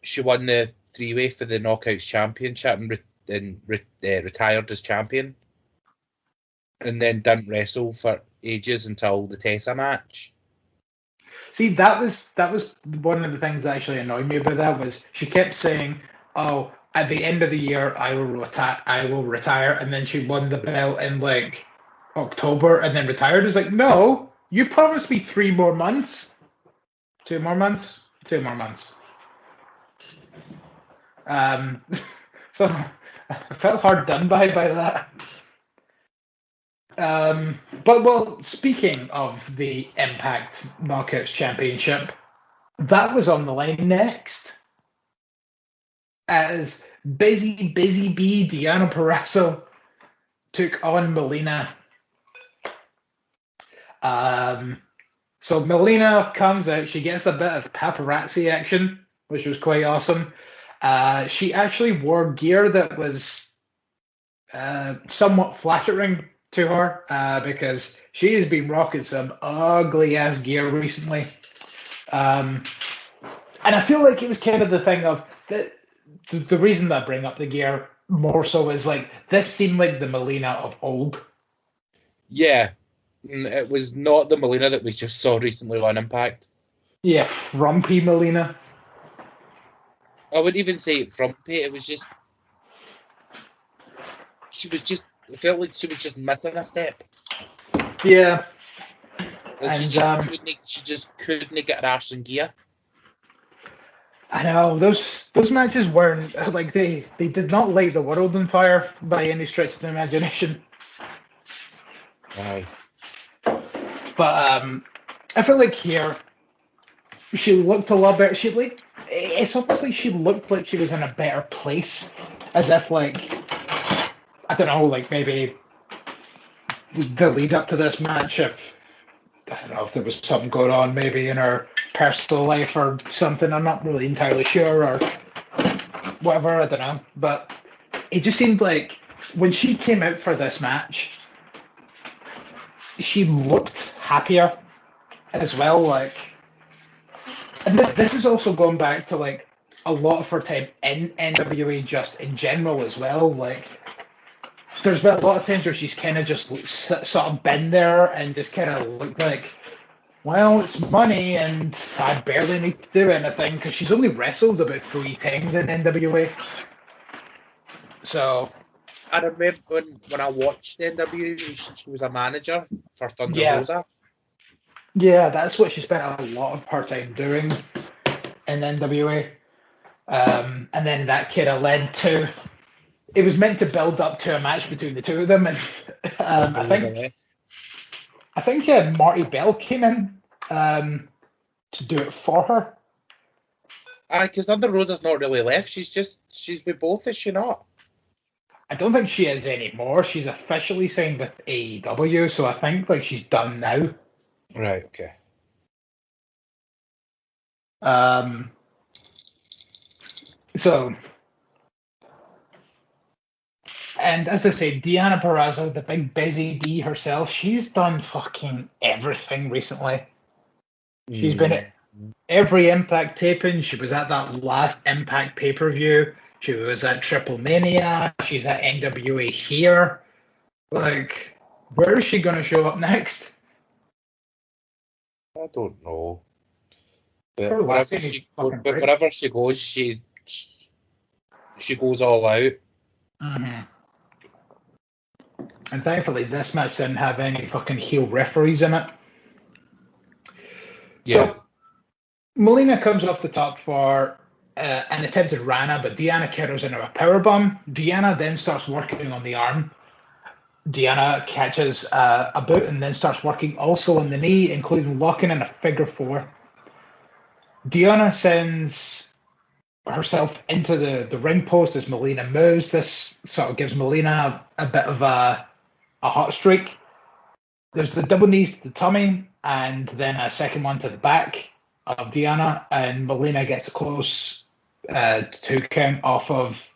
She won the 3-way for the Knockouts Championship and retired as champion, and then didn't wrestle for ages until the Tessa match. See, that was one of the things that actually annoyed me about that was she kept saying, "Oh, at the end of the year, I will retire," and then she won the belt in like October and then retired. It's like, no, you promised me 3 more months, 2 more months, 2 more months. So I felt hard done by that. But speaking of the Impact Knockouts Championship, that was on the line next. As Busy Bee Deonna Purrazzo took on Melina. So Melina comes out, she gets a bit of paparazzi action, which was quite awesome. She actually wore gear that was somewhat flattering to her because she has been rocking some ugly ass gear recently, and I feel like it was kind of the thing of the reason that I bring up the gear more so is like this seemed like the Melina of old. Yeah, it was not the Melina that we just saw recently on Impact. Yeah, frumpy Melina. I wouldn't even say frumpy. It was just it felt like she was just missing a step. Yeah. Like she just couldn't get her arse in gear. I know, those matches weren't like they did not light the world on fire by any stretch of the imagination. Aye. But I feel like here she looked a lot better. it's almost like she looked like she was in a better place, as if like, I don't know, like maybe the lead up to this match, if I don't know if there was something going on maybe in her personal life or something, I'm not really entirely sure, or whatever, I don't know, but it just seemed like when she came out for this match, she looked happier as well, like, and this is also going back to like a lot of her time in NWA just in general as well, like there's been a lot of times where she's kind of just sort of been there and just kind of looked like, well, it's money and I barely need to do anything, because she's only wrestled about 3 times in NWA. So I remember when I watched NWA, she was a manager for Thunder Yeah. Rosa. yeah, that's what she spent a lot of her time doing in NWA. And then that kind of led to, it was meant to build up to a match between the two of them, and I think Marty Bell came in to do it for her. Because Thunder Rosa's not really left. She's with both, is she not? I don't think she is anymore. She's officially signed with AEW, so I think like she's done now. Right, okay. So, and as I say, Deanna Purrazzo, the big busy D herself, she's done fucking everything recently. She's been at every Impact taping. She was at that last Impact pay-per-view. She was at Triple Mania. She's at NWA here. Like, where is she going to show up next? I don't know. Her But last wherever name is she, fucking but great. wherever she goes, she goes all out. Mm-hmm. And thankfully, this match didn't have any fucking heel referees in it. Yeah. So, Melina comes off the top for an attempted Rana, but Deanna counters into a powerbomb. Deanna then starts working on the arm. Deanna catches a boot and then starts working also on the knee, including locking in a figure 4. Deanna sends herself into the ring post as Melina moves. This sort of gives Melina a bit of a hot streak. There's the double knees to the tummy and then a second one to the back of Deanna, and Melina gets a close 2 count off of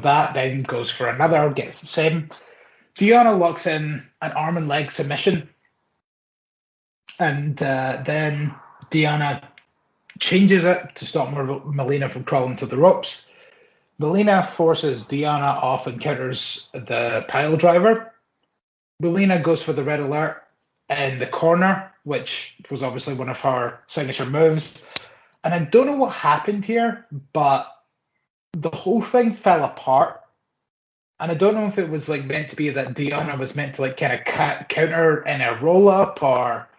that, then goes for another, gets the same. Deanna locks in an arm and leg submission, and then Deanna changes it to stop Melina from crawling to the ropes. Melina forces Deanna off and counters the pile driver. Melina goes for the red alert in the corner, which was obviously one of her signature moves. And I don't know what happened here, but the whole thing fell apart. And I don't know if it was like meant to be that Deanna was meant to like kind of counter in a roll up, or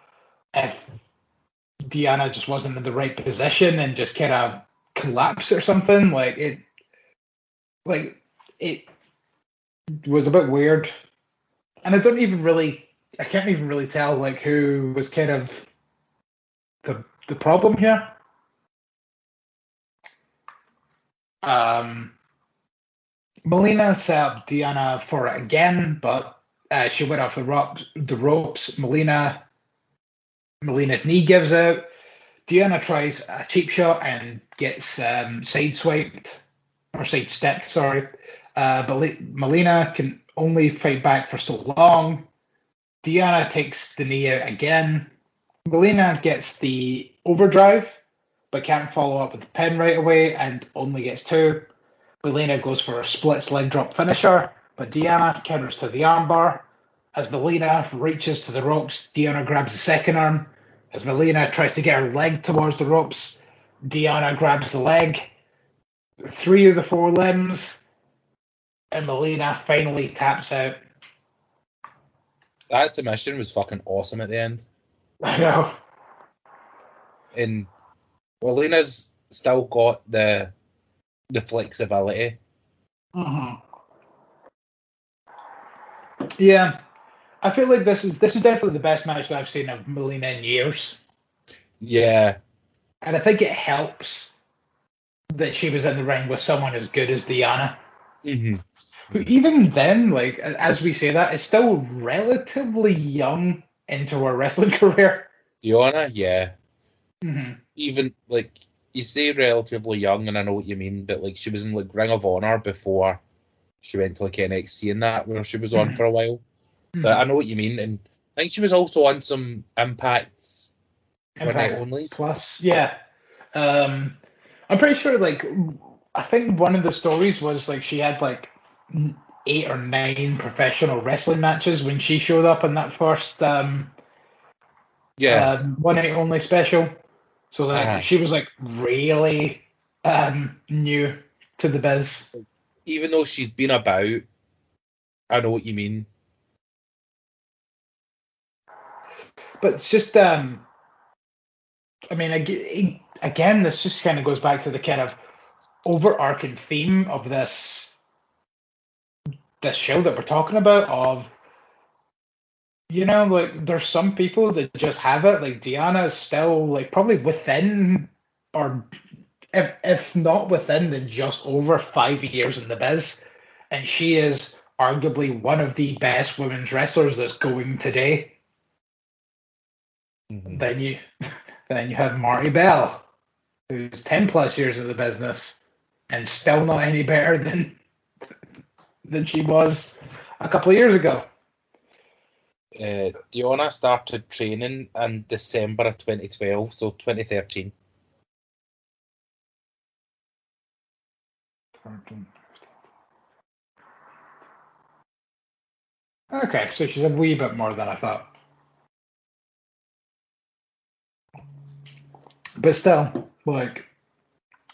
if Deanna just wasn't in the right position and just kind of collapsed or something. It was a bit weird. And I can't even really tell like who was kind of the problem here. Melina set up Deanna for it again, but she went off the ropes. Melina's knee gives out. Deanna tries a cheap shot and gets sidestepped. But Melina can only fight back for so long. Deanna takes the knee out again. Melina gets the overdrive, but can't follow up with the pin right away and only gets 2. Melina goes for a splits leg drop finisher, but Deanna counters to the armbar. As Melina reaches to the ropes, Deanna grabs the second arm. As Melina tries to get her leg towards the ropes, Deanna grabs the leg. 3 of the 4 limbs, and Melina finally taps out. That submission was fucking awesome at the end. I know. And Melina's still got the flexibility. Mm-hmm. Yeah, I feel like this is definitely the best match that I've seen of Melina in years. Yeah. And I think it helps that she was in the ring with someone as good as Deanna. Mm-hmm. Who even then, like, as we say that, is still relatively young into her wrestling career. Deanna, yeah. Mm-hmm. Even, like, you say relatively young, and I know what you mean, but, like, she was in, like, Ring of Honor before she went to, like, NXT and that, where she was on for a while. But I know what you mean, and I think she was also on some Impact One Night Onlys. Plus, yeah. I'm pretty sure, like, I think one of the stories was, like, she had, like, 8 or 9 professional wrestling matches when she showed up in that first One Night Only special. So that she was, like, really new to the biz. Even though she's been about, I know what you mean. But it's just, I mean, again, this just kind of goes back to the kind of overarching theme of this show that we're talking about. Of, you know, like, there's some people that just have it. Like, Deanna is still, like, probably within, or if not within, then just over 5 years in the biz, and she is arguably one of the best women's wrestlers that's going today. Mm-hmm. Then you have Marty Bell, who's 10 plus years in the business and still not any better than she was a couple of years ago. Deanna started training in December of 2012, so 2013. Okay, so she's a wee bit more than I thought. But still, like,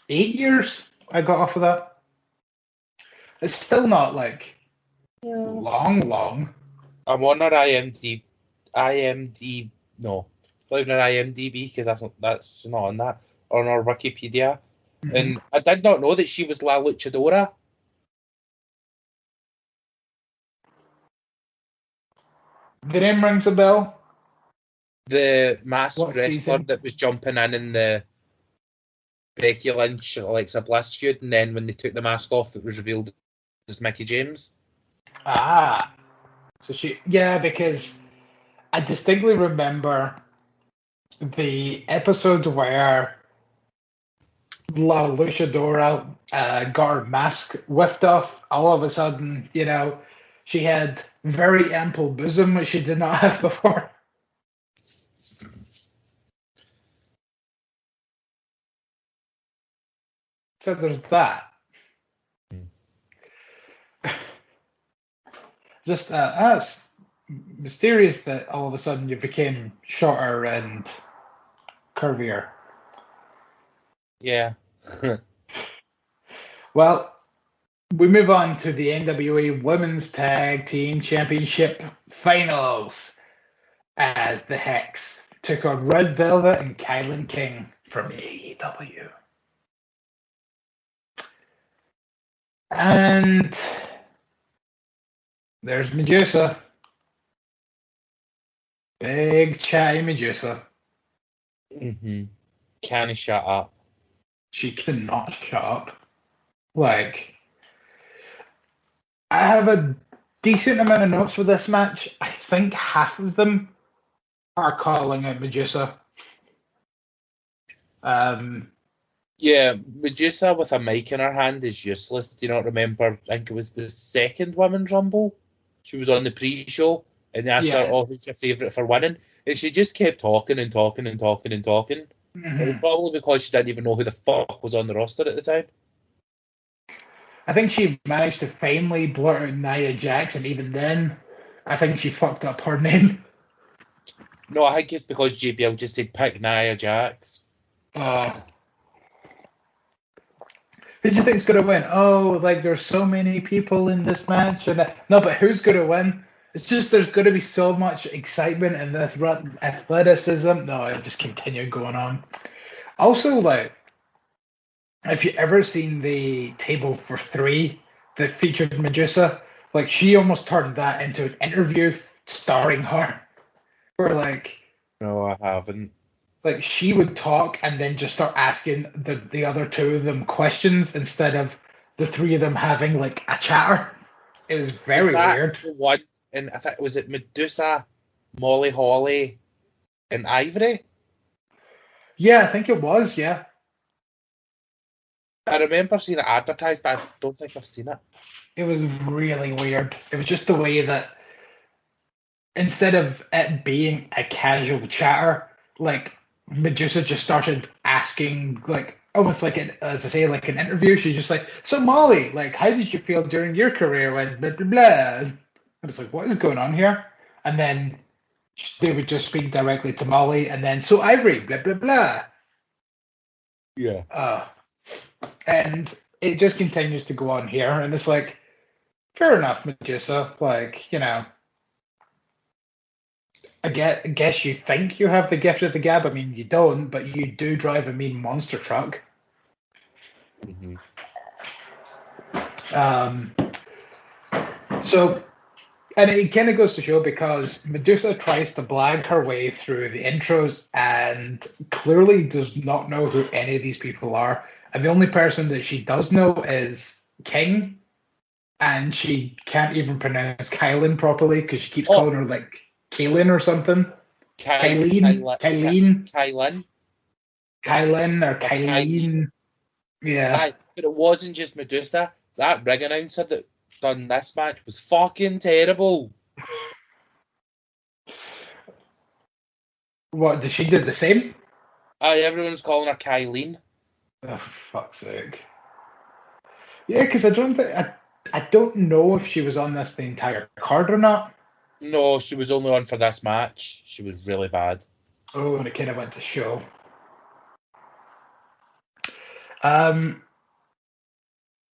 8 years I got off of that. It's still not, like, long. I'm on her IMDb, no, not even her IMDb, because that's not on that, or on her Wikipedia. Mm-hmm. And I did not know that she was La Luchadora. The name rings a bell. The masked wrestler that was jumping in the Becky Lynch Alexa Bliss feud, and then when they took the mask off, it was revealed as Mickie James. So because I distinctly remember the episode where La Luchadora got her mask whipped off. All of a sudden, you know, she had very ample bosom, which she did not have before. So there's that. Just it's mysterious that all of a sudden you became shorter and curvier. Yeah. Well, we move on to the NWA Women's Tag Team Championship Finals as the Hex took on Red Velvet and Kylan King from AEW. And there's Medusa. Big chatty Medusa. Mm-hmm. Can he shut up? She cannot shut up. Like, I have a decent amount of notes for this match. I think half of them are calling out Medusa. Yeah, Medusa with a mic in her hand is useless. Do you not remember? I think it was the second Women's Rumble. She was on the pre-show, and they asked her, "Oh, who's your favourite for winning?" And she just kept talking and talking and talking and talking. Mm-hmm. Probably because she didn't even know who the fuck was on the roster at the time. I think she managed to finally blurt out Nia Jax, and even then, I think she fucked up her name. No, I think it's because JBL just said pick Nia Jax. Who do you think's going to win? Oh, like, there's so many people in this match. No, but who's going to win? It's just there's going to be so much excitement and this athleticism. No, it just continued going on. Also, like, if you ever seen the Table for Three that featured Medusa, like, she almost turned that into an interview starring her. Where, like... No, I haven't. like she would talk and then just start asking the other two of them questions instead of the three of them having like a chatter. It was very weird. The one, and I think was it Medusa, Molly Holly, and Ivory? Yeah, I think it was. Yeah, I remember seeing it advertised, but I don't think I've seen it. it was really weird. It was just the way that instead of it being a casual chatter, like Medusa just started asking, like almost like as I say, like an interview. She's just like, "So Molly, like, how did you feel during your career when blah blah blah?" And it's like, "What is going on here?" And then they would just speak directly to Molly, and then so Ivory, blah blah blah. Yeah. And it just continues to go on here, and it's like, fair enough, Medusa. Like, you know, I guess you think you have the gift of the gab. I mean, you don't, but you do drive a mean monster truck. Mm-hmm. So, and it kind of goes to show because Medusa tries to blag her way through the intros and clearly does not know who any of these people are. And the only person that she does know is King. And she can't even pronounce Kylan properly because she keeps calling her like Kaylin or something. Kylan or Kyleen. Yeah. Aye, but it wasn't just Medusa. That ring announcer that done this match was fucking terrible. What, did she do the same? Aye, everyone's calling her Kyleen. Oh, for fuck's sake. Yeah, because I don't know if she was on this the entire card or not. No, she was only on for this match. She was really bad. Oh, and it kind of went to show.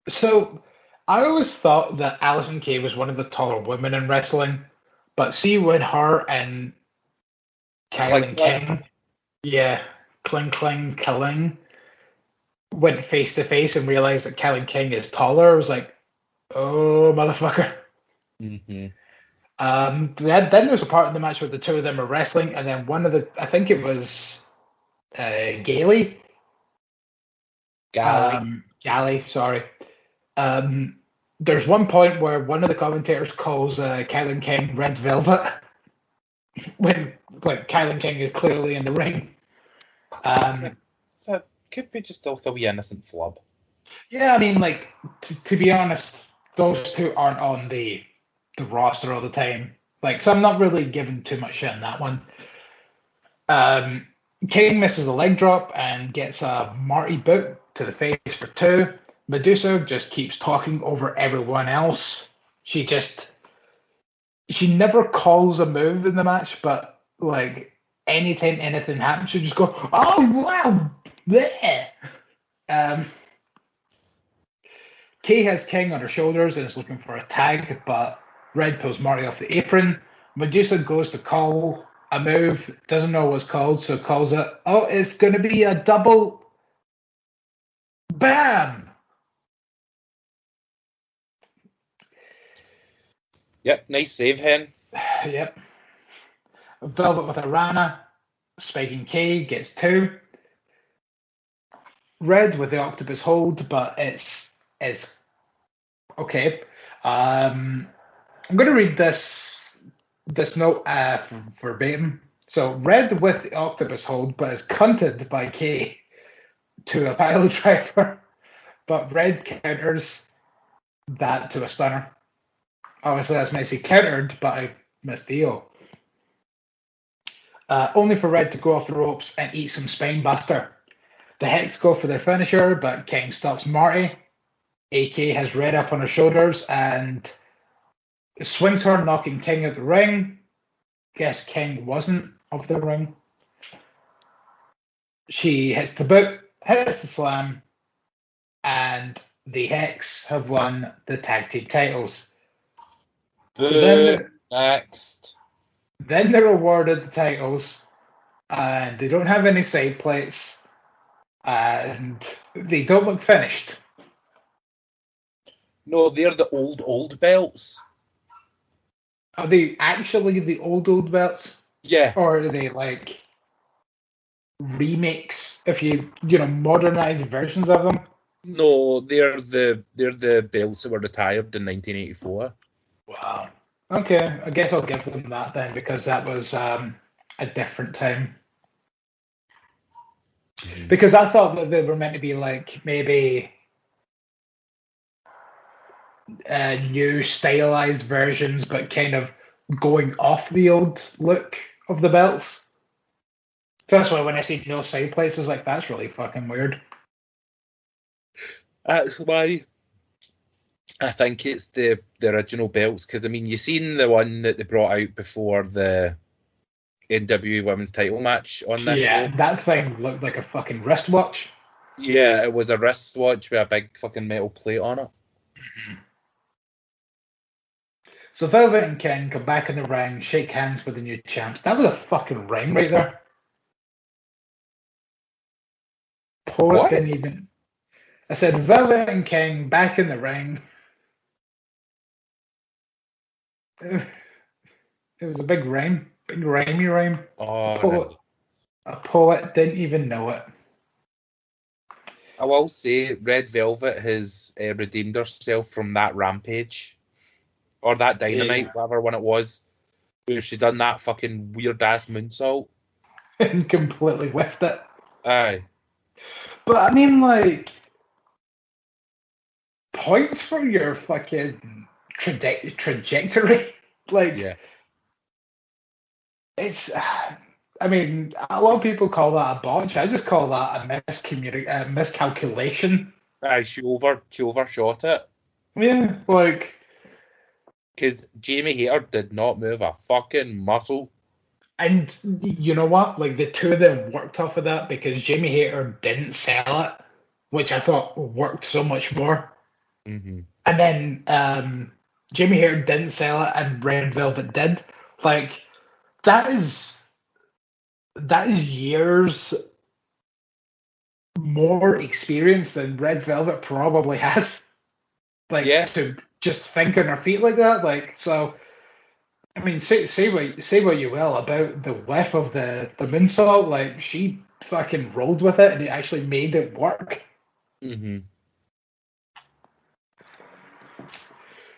So I always thought that Alison Kay was one of the taller women in wrestling, but see when her and Kylan King, yeah, Killing, went face to face and realized that Kylan King is taller, I was like, oh, motherfucker. Mm-hmm. Then there's a part of the match where the two of them are wrestling, and then one of the, I think it was Galley, sorry. There's one point where one of the commentators calls Kylan King Red Velvet when like Kylan King is clearly in the ring. So could be just like a wee innocent flub. Yeah, I mean, like to be honest, those two aren't on the roster all the time. Like, so I'm not really giving too much shit on that one. King misses a leg drop and gets a Marty boot to the face for 2. Medusa just keeps talking over everyone else. She never calls a move in the match, but like anytime anything happens, she just go, "Oh wow!" Kay has King on her shoulders and is looking for a tag, but Red pulls Marty off the apron. Medusa goes to call a move, doesn't know what's called, so calls it. Oh, it's going to be a double. Bam! Yep, nice save, Hen. Yep. Velvet with a Rana. Spiking K gets 2. Red with the octopus hold, but it's okay. I'm going to read this note verbatim. So Red with the octopus hold, but is cunted by K to a pile driver, but Red counters that to a stunner. Obviously, that's Messi countered, but I missed the O. Only for Red to go off the ropes and eat some spine buster. The Hex go for their finisher, but King stops Marty. AK has Red up on her shoulders and swings her, knocking King out the ring. Guess King wasn't of the ring. She hits the boot, hits the slam, and the Hex have won the tag team titles. Next. Then they're awarded the titles, and they don't have any side plates, and they don't look finished. No, they're the old belts. Are they actually the old belts? Yeah. Or are they like... remakes, if you modernize versions of them? No, they're the belts that were retired in 1984. Wow. Okay, I guess I'll give them that then, because that was a different time. Because I thought that they were meant to be like maybe new stylized versions, but kind of going off the old look of the belts. So that's why when I see no side places, like, that's really fucking weird. That's why I think it's the original belts, because I mean, you seen the one that they brought out before the NWA Women's Title match on this show? That thing looked like a fucking wristwatch. Yeah, it was a wristwatch with a big fucking metal plate on it. So Velvet and King come back in the ring, shake hands with the new champs. That was a fucking ring right there. Poet What? didn't even. I said Velvet and King back in the ring. It was a big rhyme, big rhymey rhyme. Oh, A poet didn't even know it. I will say, Red Velvet has redeemed herself from that Rampage, or that Dynamite, whatever one it was, where she done that fucking weird ass moonsault And completely whiffed it. Aye. But I mean, like, points for your fucking trajectory. Like, Yeah. it's. I mean, a lot of people call that a botch. I just call that a miscalculation. Aye, she overshot it. Yeah, like, Because Jamie Hayter did not move a fucking muscle. and you know what? Like, the two of them worked off of that, because Jamie Hayter didn't sell it, which I thought worked so much more. Mm-hmm. And then Jamie Hayter didn't sell it, and Red Velvet did. Like, that is years more experience than Red Velvet probably has. Like, Yeah. to just think on her feet like that. Like, so, I mean, say what you will about the whiff of the moonsault. Like, she fucking rolled with it, and it actually made it work. Mm-hmm.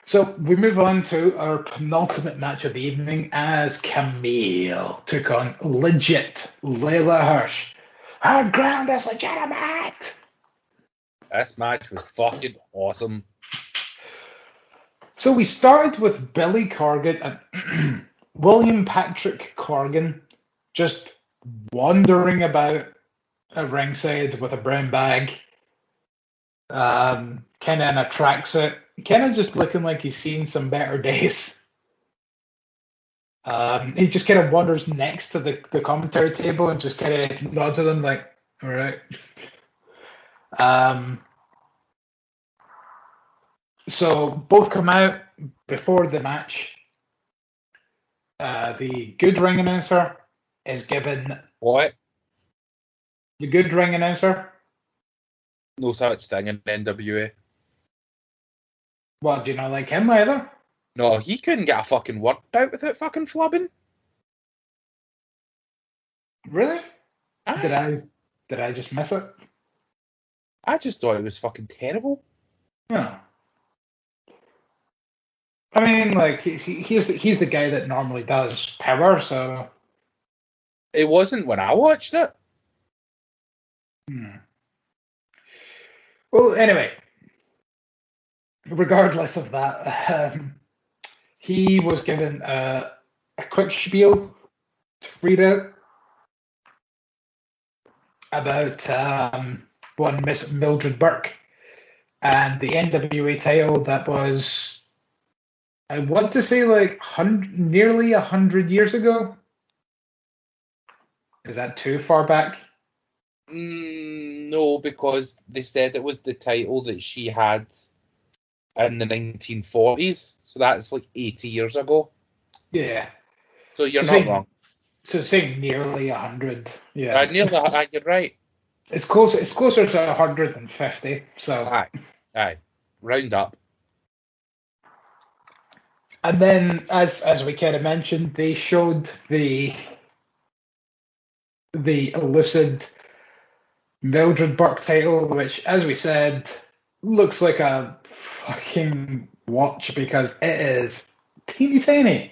So we move on to our penultimate match of the evening, as Camille took on legit Layla Hirsch. Her ground is legitimate. This match was fucking awesome. So we started with Billy Corgan and William Patrick Corgan just wandering about a ringside with a brown bag, kind of in a tracksuit, kind of just looking like he's seen some better days. He just kind of wanders next to the commentary table and just kind of nods at them like, all right. So both come out before the match. The good ring announcer is given... What? The good ring announcer? No such thing in NWA. Well, do you not like him either? No, he couldn't get a fucking word out without fucking flubbing. Really? Aye. Did I just miss it? I just thought it was fucking terrible. No. I mean, like, he's the guy that normally does power, so... It wasn't when I watched it. Well, anyway, regardless of that, he was given a quick spiel to read out about one Miss Mildred Burke and the NWA title that was, I want to say, like nearly 100 years ago. Is that too far back? No, because they said it was the title that she had in the 1940s. So that's like 80 years ago. Yeah. So you're not wrong. So saying nearly 100. Yeah. You're right. It's closer. It's closer to 150. So. Aye. Round up. And then, as we kind of mentioned, they showed the the elusive Mildred Burke title, which, as we said, looks like a fucking watch because it is teeny tiny.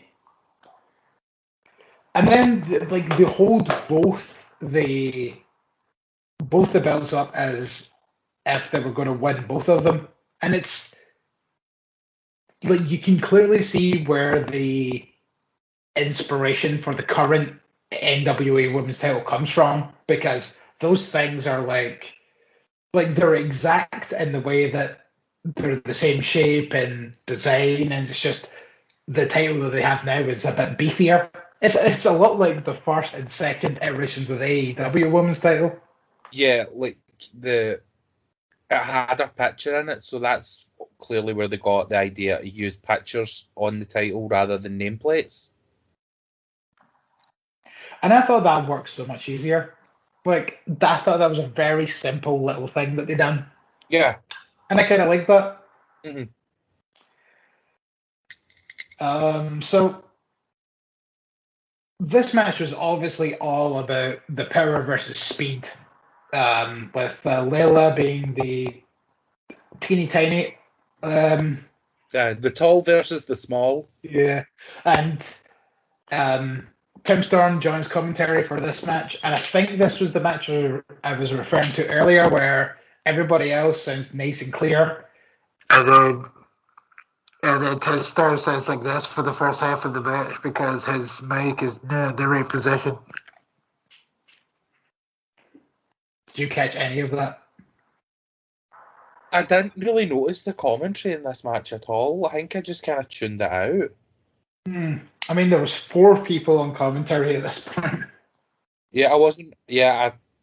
And then, they hold both the belts up as if they were going to win both of them, and it's like you can clearly see where the inspiration for the current NWA Women's Title comes from, because those things are like they're exact in the way that they're the same shape and design, and it's just the title that they have now is a bit beefier. It's a lot like the first and second iterations of the AEW Women's Title. Yeah, like it had a picture in it, so that's clearly where they got the idea to use pictures on the title rather than nameplates. And I thought that worked so much easier. Like, I thought that was a very simple little thing that they done. Yeah. And I kind of like that. Mm-hmm. So, this match was obviously all about the power versus speed, with Layla being the teeny tiny. The tall versus the small. Yeah. And Tim Storm joins commentary for this match, and I think this was the match I was referring to earlier, where everybody else sounds nice and clear, and then Tim Storm sounds like this for the first half of the match because his mic is not in the right position. Did you catch any of that? I didn't really notice the commentary in this match at all. I think I just kind of tuned it out. I mean, there was 4 people on commentary at this point. I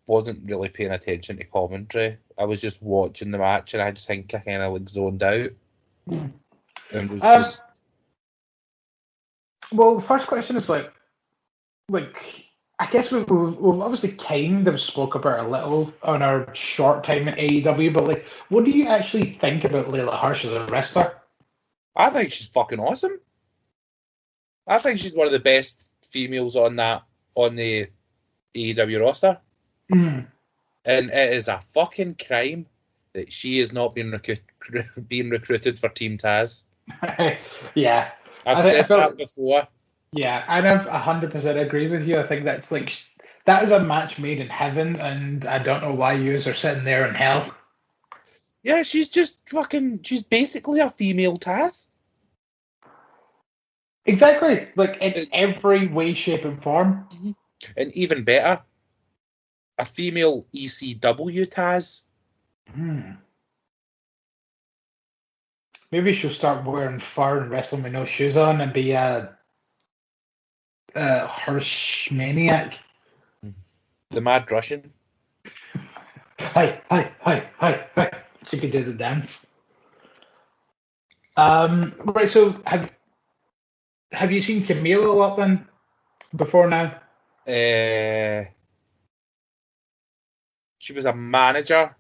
wasn't really paying attention to commentary. I was just watching the match, and I just think I kind of zoned out. And was just. Well, the first question is like I guess we've obviously kind of spoke about it a little on our short time at AEW, but what do you actually think about Layla Hirsch as a wrestler? I think she's fucking awesome. I think she's one of the best females on the AEW roster. And it is a fucking crime that she is not being recruited for Team Taz. Yeah. I've said that before. Yeah, and I 100% agree with you. I think that's that is a match made in heaven, and I don't know why yous are sitting there in hell. Yeah, she's basically a female Taz. Exactly, in every way, shape, and form. Mm-hmm. And even better, a female ECW Taz. Maybe she'll start wearing fur and wrestling with no shoes on and be a Hirsch maniac. The Mad Russian. Hi. She could do the dance. Right, so have you seen Camille a lot then before now? She was a manager.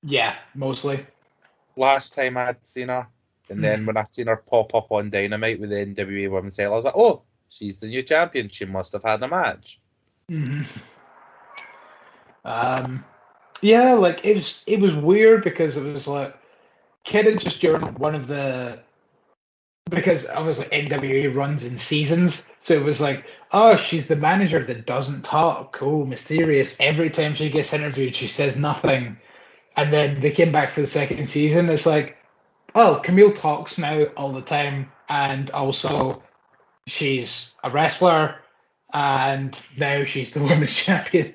Yeah, mostly. Last time I'd seen her. And then when I seen her pop up on Dynamite with the NWA Women's Title, I was like, oh, she's the new champion. She must have had a match. Mm-hmm. Yeah, it was weird because it was kind of just during one of the, because obviously NWA runs in seasons, so it was oh, she's the manager that doesn't talk, cool, mysterious. Every time she gets interviewed, she says nothing. And then they came back for the second season. It's oh, Camille talks now all the time, and also she's a wrestler, and now she's the women's champion.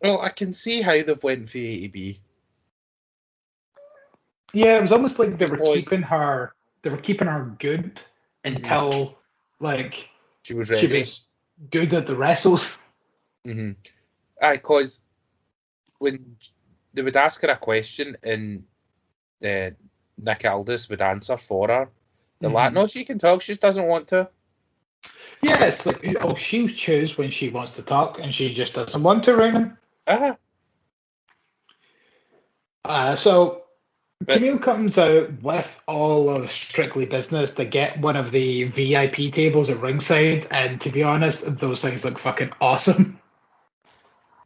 Well, I can see how they've went for A to B. Yeah, it was almost like they were keeping her. They were keeping her good until she was ready. She was good at the wrestles. Mm-hmm. Because when they would ask her a question and Nick Aldis would answer for her, they're like, no, she can talk, she just doesn't want to. Yeah, it's she'll choose when she wants to talk, and she just doesn't want to, Raymond. Uh-huh. So Camille comes out with all of Strictly Business to get one of the VIP tables at ringside, and to be honest, those things look fucking awesome.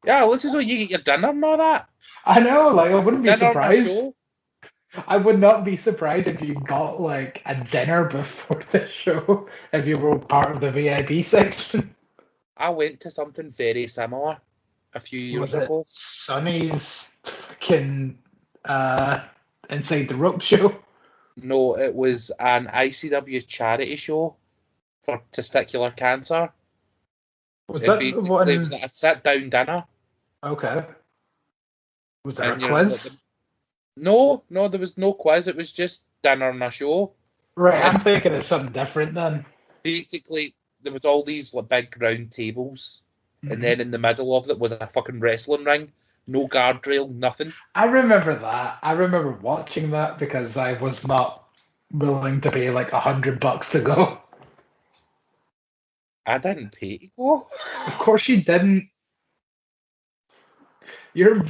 Yeah, it looks as though you get your dinner and all that. I know, like, I wouldn't be Dinner and a surprised. show. I would not be surprised if you got, like, a dinner before the show, if you were part of the VIP section. I went to something very similar a few years ago. Sonny's fucking Inside the Rope show? No, it was an ICW charity show for testicular cancer. Was It that basically one? was like a sit-down dinner. Okay. Was there And a you're quiz? No, there was no quiz. It was just dinner and a show. Right, I'm And thinking of something different then. basically, there was all these like, big round tables, Mhm. and then in the middle of it was a fucking wrestling ring. No guardrail, nothing. I remember that. I remember watching that because I was not willing to pay like $100 to go. I didn't pay to go. Of course you didn't. You're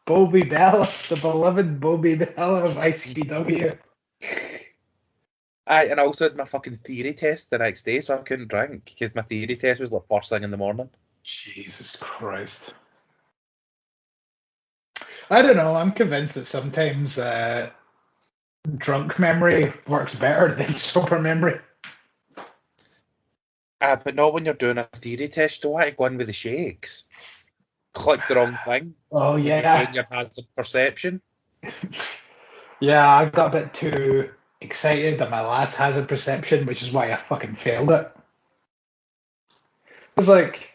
Bobby Bella, the beloved Bobby Bella of ICW. And I also had my fucking theory test the next day, so I couldn't drink because my theory test was like first thing in the morning. Jesus Christ. I don't know. I'm convinced that sometimes drunk memory works better than sober memory. But not when you're doing a theory test. Don't want to go in with the shakes. Click the wrong thing. Oh, When yeah. you're doing your hazard perception. Yeah, I got a bit too excited at my last hazard perception, which is why I fucking failed it. It's like,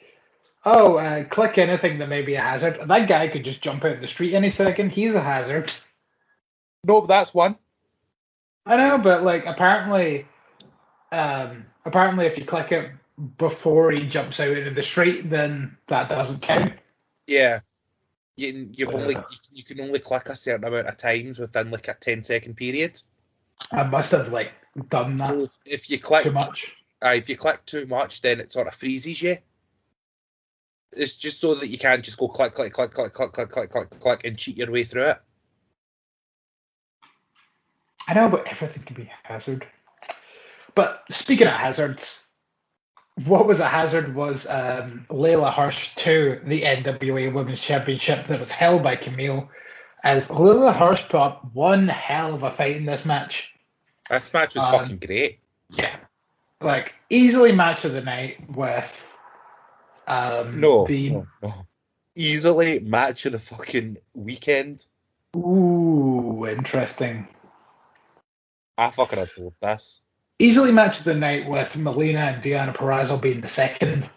click anything that may be a hazard. That guy could just jump out of the street any second. He's a hazard. Nope, that's one. I know, but like apparently if you click it before he jumps out into the street, then that doesn't count. Yeah. You can only click a certain amount of times within like a 10-second period. I must have like done that So if you click too much. If you click too much, then it sort of freezes you. It's just so that you can't just go click, click, click, click, click, click, click, click, click, and cheat your way through it. I know, but everything can be a hazard. But speaking of hazards, what was a hazard was Layla Hirsch to the NWA Women's Championship that was held by Camille, as Layla Hirsch put up one hell of a fight in this match. This match was fucking great. Yeah. Like, easily match of the night with No. Easily match of the fucking weekend. Ooh, interesting. I fucking adored this. Easily match of the night with Melina and Deanna Purrazzo being the second.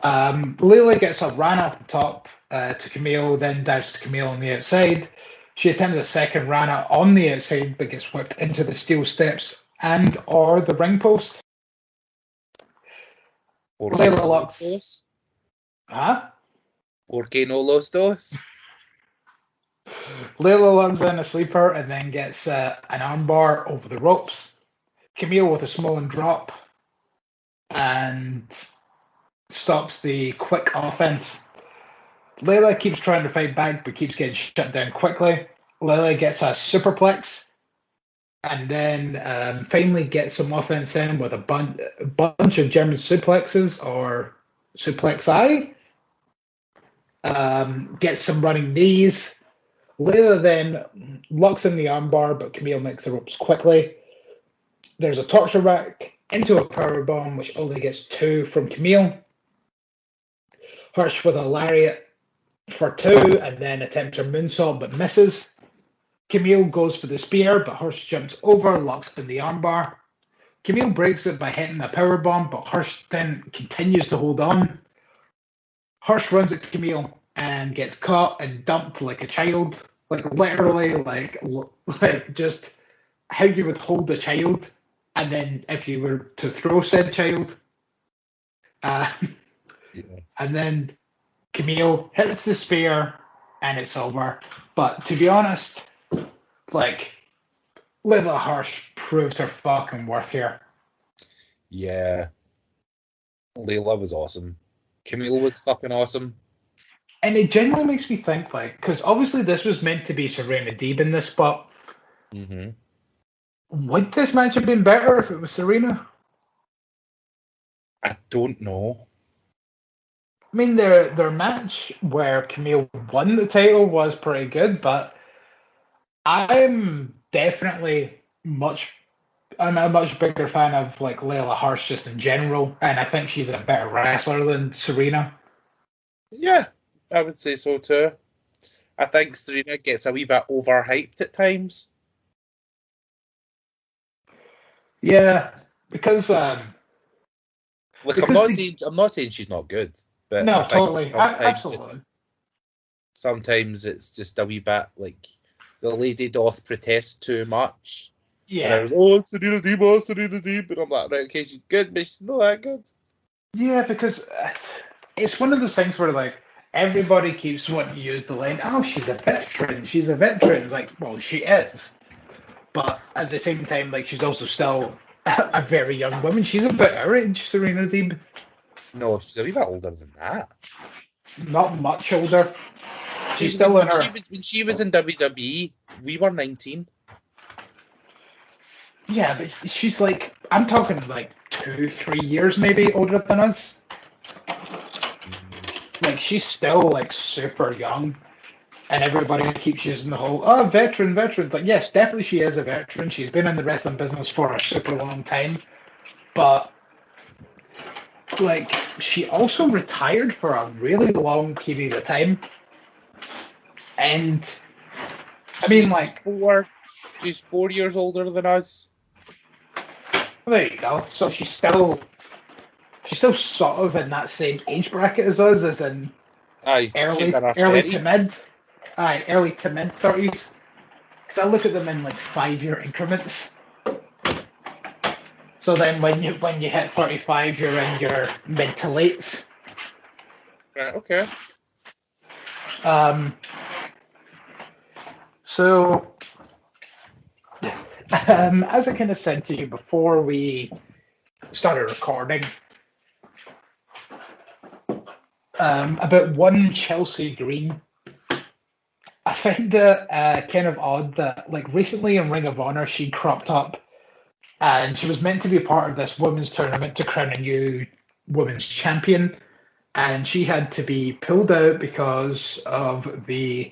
Layla gets a ran off the top to Camille, then dives to Camille on the outside. She attempts a second ran out on the outside, but gets whipped into the steel steps and or the ring post. Layla locks. Huh? Porque no los dos. Layla lands in a sleeper and then gets an armbar over the ropes. Camille with a small drop and stops the quick offense. Layla keeps trying to fight back but keeps getting shut down quickly. Layla gets a superplex and then finally gets some offense in with a bunch of German suplexes or suplex-I. Gets some running knees. Layla then locks in the armbar, but Camille makes the ropes quickly. There's a torture rack into a powerbomb, which only gets 2 from Camille. Hirsch with a lariat for 2, and then attempts a moonsault, but misses. Camille goes for the spear, but Hirsch jumps over, locks in the armbar. Camille breaks it by hitting a powerbomb, but Hirsch then continues to hold on. Hirsch runs at Camille and gets caught and dumped like a child. Like literally, like just how you would hold a child, and then if you were to throw said child. And then Camille hits the spear, and it's over. But to be honest, like, Layla Hirsch proved her fucking worth here. Yeah. Layla was awesome. Camille was fucking awesome. And it genuinely makes me think, like, because obviously this was meant to be Serena Deeb in this spot. Mm-hmm. Would this match have been better if it was Serena? I don't know. I mean, their match where Camille won the title was pretty good, but I'm definitely I'm a much bigger fan of like Layla Hirsch just in general, and I think she's a better wrestler than Serena. Yeah, I would say so too. I think Serena gets a wee bit overhyped at times. Yeah, because Like because I'm not saying she's not good, but no, I think totally, absolutely. Sometimes it's just a wee bit like the lady doth protest too much. And I Yeah, was, Serena Deeb, and I'm like, right, okay, she's good, but she's not that good. yeah, because it's one of those things where like everybody keeps wanting to use the line, "Oh, she's a veteran. She's a veteran." It's like, well, she is, but at the same time, like she's also still a very young woman. She's about our age, Serena Deeb. No, she's a wee bit older than that. Not much older. She's still in her. When she was in WWE, we were 19. Yeah, but she's like, I'm talking like 2-3 years maybe older than us. Like she's still like super young, and everybody keeps using the whole veteran. Like yes, definitely she is a veteran. She's been in the wrestling business for a super long time, but like she also retired for a really long period of time, and I mean like she's 4 years older than us. there you go. So she's still sort of in that same age bracket as us, as in early to mid 30s. Because I look at them in like 5-year increments. So then when you hit 35, you're in your mid to lates. Right. Okay. So as I kind of said to you before we started recording, about one Chelsea Green, I find it kind of odd that like recently in Ring of Honor she cropped up and she was meant to be part of this women's tournament to crown a new women's champion, and she had to be pulled out because of the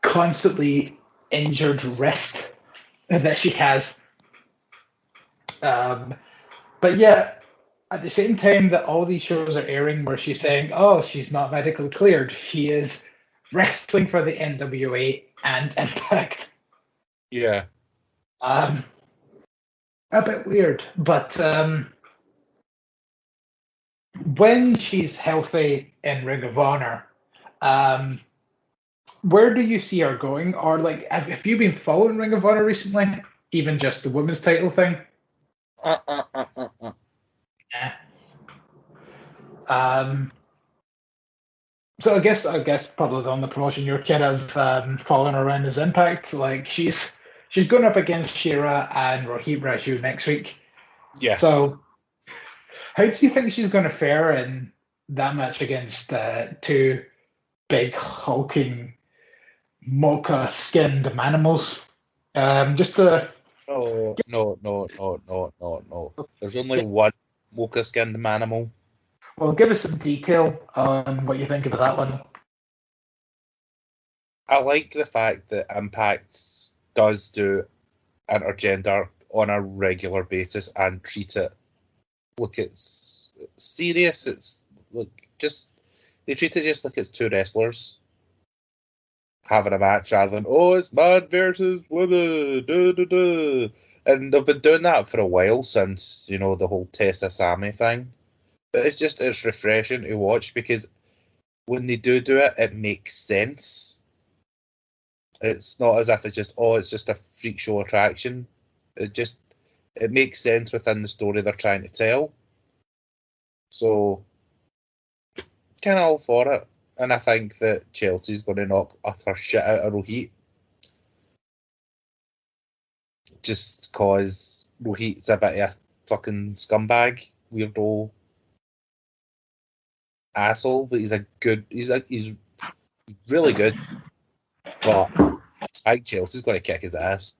constantly injured wrist that she has. But yeah, at the same time that all these shows are airing where she's saying, oh, she's not medically cleared, she is wrestling for the NWA and Impact. Yeah. A bit weird, but when she's healthy in Ring of Honor, where do you see her going? Or like, have you been following Ring of Honor recently? Even just the women's title thing? Yeah. So I guess probably on the promotion you're kind of following around is Impact. Like she's going up against Shira and Rohit Raju next week. Yeah. So how do you think she's going to fare in that match against two big hulking mocha-skinned manimals? Just the. No. There's only one mocha-skinned manimal. Well, give us some detail on what you think about that one. I like the fact that Impact does do intergender on a regular basis and treat it like it's serious. It's like they treat it just like it's two wrestlers having a match rather than it's man versus women. And they've been doing that for a while since the whole Tessa Sammy thing. But it's refreshing to watch because when they do it, it makes sense. It's not as if it's just a freak show attraction. It makes sense within the story they're trying to tell. So, kind of all for it. And I think that Chelsea's going to knock utter shit out of Rohit. Just because Rohit's a bit of a fucking scumbag, weirdo asshole, but he's Really good. But I think Chelsea's going to kick his ass.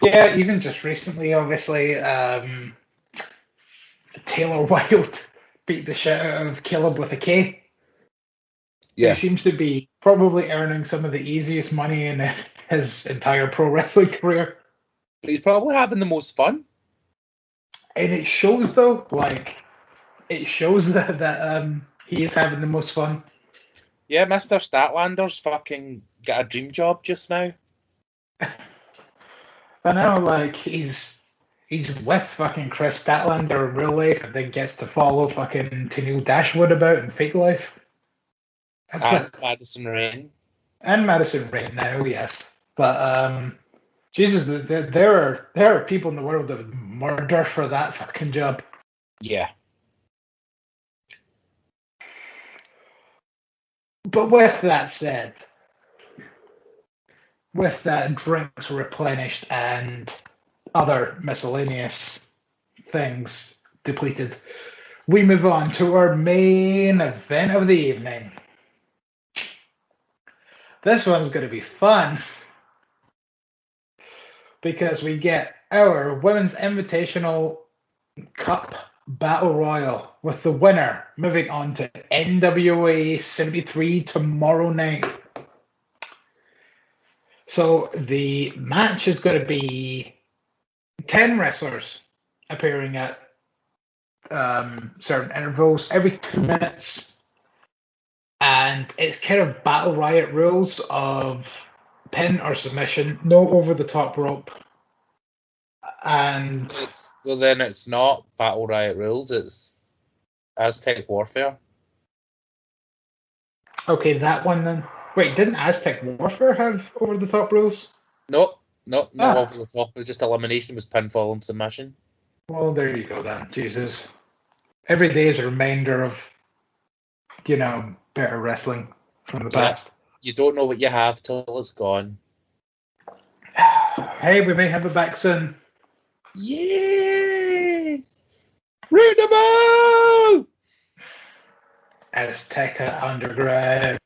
Yeah, even just recently, obviously, Taylor Wilde beat the shit out of Caleb with a K. Yeah. He seems to be probably earning some of the easiest money in his entire pro wrestling career. But he's probably having the most fun. And it shows, though, like, it shows that he is having the most fun. Yeah, Mr. Statlander's fucking got a dream job just now. I know, like, he's with fucking Chris Statlander in real life and then gets to follow fucking Tennille Dashwood about in fake life. And Madison Rain. And Madison Rain now, yes. But, Jesus, there are people in the world that would murder for that fucking job. Yeah. But with that said, with that drinks replenished and other miscellaneous things depleted, we move on to our main event of the evening. This one's going to be fun because we get our Women's Invitational Cup Battle Royal with the winner moving on to NWA 73 tomorrow night. So the match is going to be 10 wrestlers appearing at certain intervals every 2 minutes. And it's kind of Battle Riot rules of pin or submission, no over the top rope. And So then it's not Battle Riot rules, it's Aztec Warfare. Okay, that one then. Wait, didn't Aztec Warfare have over the top rules? No, not over the top. It was just elimination, was pinfall and submission. Well, there you go then. Jesus. Every day is a reminder of, better wrestling from the past. You don't know what you have till it's gone. Hey, we may have it back soon. Yay! Roundabout! Azteca Underground.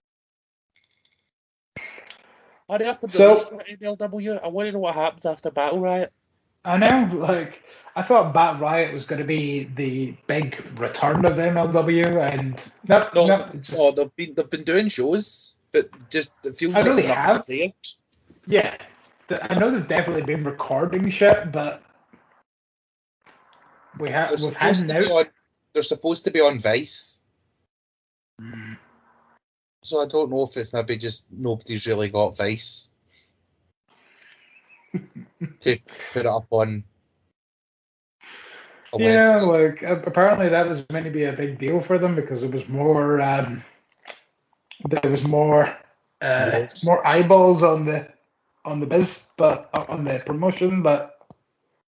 Hurry up and So- release for MLW. I want to know what happens after Battle Riot. I know, I thought Bat Riot was going to be the big return of MLW, and No, they've been doing shows, but just it feels I know like they nothing's have. there. yeah, I know they've definitely been recording shit, but we've had now. They're supposed to be on Vice. So I don't know if it's maybe just nobody's really got Vice to put it up on a website. Apparently that was meant to be a big deal for them because it was more. There was more eyeballs on the biz, but on the promotion. But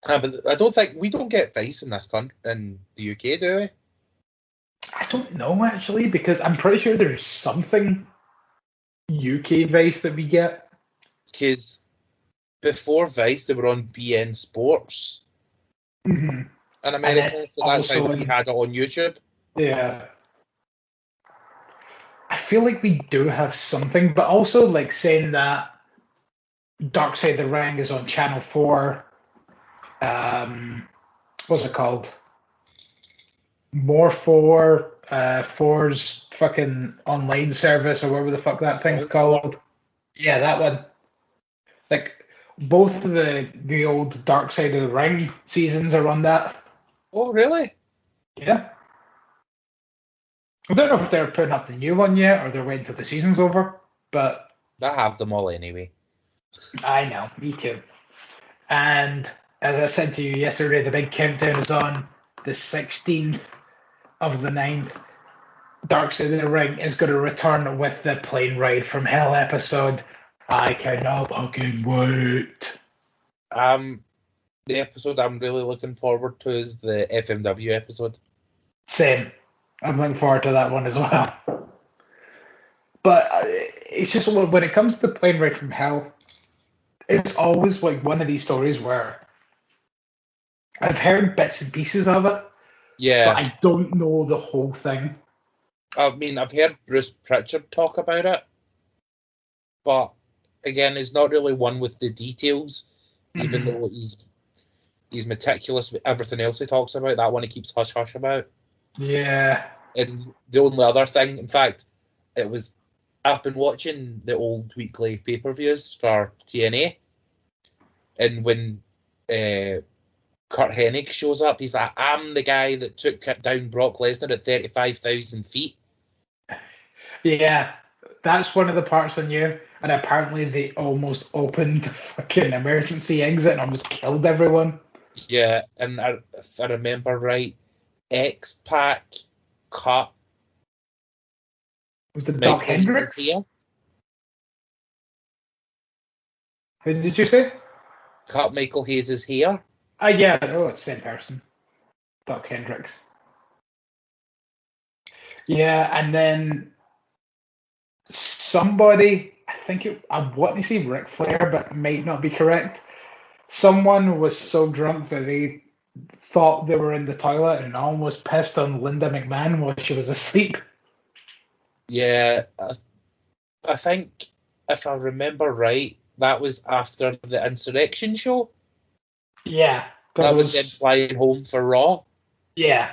but I don't think we don't get Vice in this country in the UK, do we? I don't know actually because I'm pretty sure there's something UK Vice that we get. Because before Vice, they were on BN Sports Mm-hmm. in America, so that's how we had it on YouTube. Yeah. I feel like we do have something, but also like saying that Dark Side of the Ring is on Channel 4. What's it called? More 4's fucking online service or whatever the fuck that thing's called. Yeah, that one. Like both of the old Dark Side of the Ring seasons are on that. Oh, really? Yeah. I don't know if they're putting up the new one yet or they're waiting till the season's over, but I have them all anyway. I know, me too. And as I said to you yesterday, the big countdown is on the 16th of the 9th. Dark Side of the Ring is going to return with the Plane Ride from Hell episode. I cannot fucking wait. The episode I'm really looking forward to is the FMW episode. Same. I'm looking forward to that one as well. But it's just when it comes to the Plane Ride from Hell, it's always like one of these stories where I've heard bits and pieces of it, Yeah. but I don't know the whole thing. I mean, I've heard Bruce Pritchard talk about it, but again, he's not really one with the details, even though he's meticulous with everything else he talks about. That one he keeps hush-hush about. Yeah. And the only other thing, in fact, I've been watching the old weekly pay-per-views for TNA, and when Kurt Hennig shows up, he's like, I'm the guy that took down Brock Lesnar at 35,000 feet. Yeah, that's one of the parts I knew. And apparently they almost opened the fucking emergency exit and almost killed everyone. Yeah, and if I remember right, X-Pac cut. Was the Doc Hendricks? Here. Who did you say? Cut Michael Hayes' hair. Yeah, oh, it's the same person. Doc Hendricks. Yeah, and then somebody, I want to say Ric Flair, but it might not be correct. Someone was so drunk that they thought they were in the toilet and almost pissed on Linda McMahon while she was asleep. Yeah, I think if I remember right, that was after the Insurrection show. Yeah. That was them flying home for Raw. Yeah.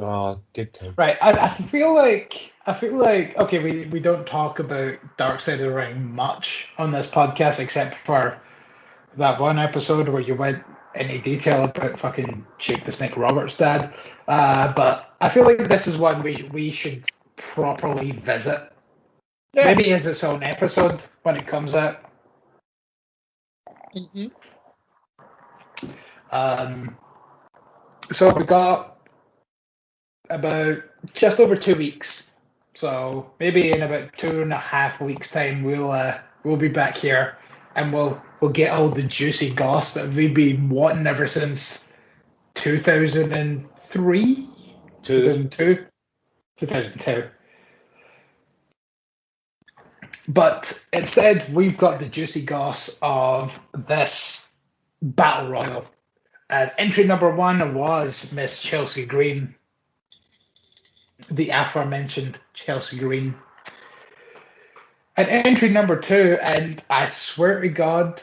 Oh, good time. Right. I feel like okay, we don't talk about Dark Side of the Ring much on this podcast except for that one episode where you went into detail about fucking Jake the Snake Roberts' dad. But I feel like this is one we should properly visit. Yeah. Maybe as its own episode when it comes out. Mm-hmm. So we got about just over 2 weeks. So maybe in about 2.5 weeks' time, we'll be back here and we'll get all the juicy goss that we've been wanting ever since 2003, 2002. But instead, we've got the juicy goss of this Battle Royal. As entry number 1 was Miss Chelsea Green, the aforementioned Chelsea Green. And entry number 2, and I swear to God,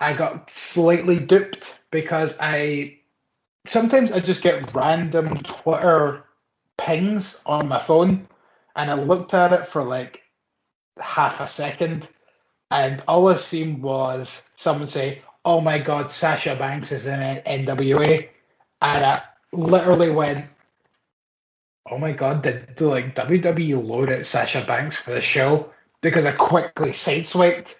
I got slightly duped because sometimes I just get random Twitter pings on my phone, and I looked at it for like half a second, and all I seen was someone say, "Oh my God, Sasha Banks is in NWA," and I literally went, "Oh my God, did like WWE load out Sasha Banks for the show?" Because I quickly sideswiped,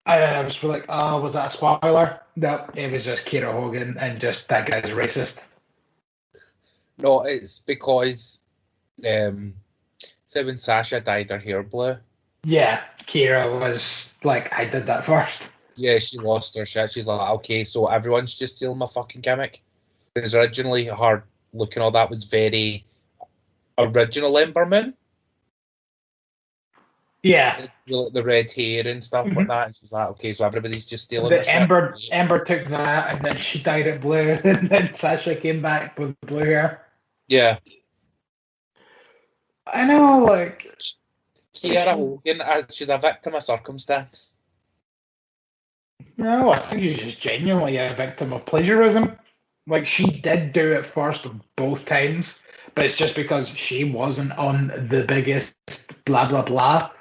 and I was like, "Oh, was that a spoiler?" No, it was just Kira Hogan, and just that guy's racist. No, it's because so when Sasha dyed her hair blue. Yeah, Kira was like, "I did that first." Yeah, she lost her shit. She's like, okay, so everyone's just stealing my fucking gimmick. Because originally her look and all that was very original Ember Moon. Yeah. The red hair and stuff like that. And she's like, okay, so everybody's just stealing the her Ember, shit. Ember took that and then she dyed it blue and then Sasha came back with blue hair. Yeah. I know, like... Kira Hogan, she's a victim of circumstance. No, I think she's just genuinely a victim of plagiarism. Like, she did do it first both times, but it's just because she wasn't on the biggest blah, blah, blah.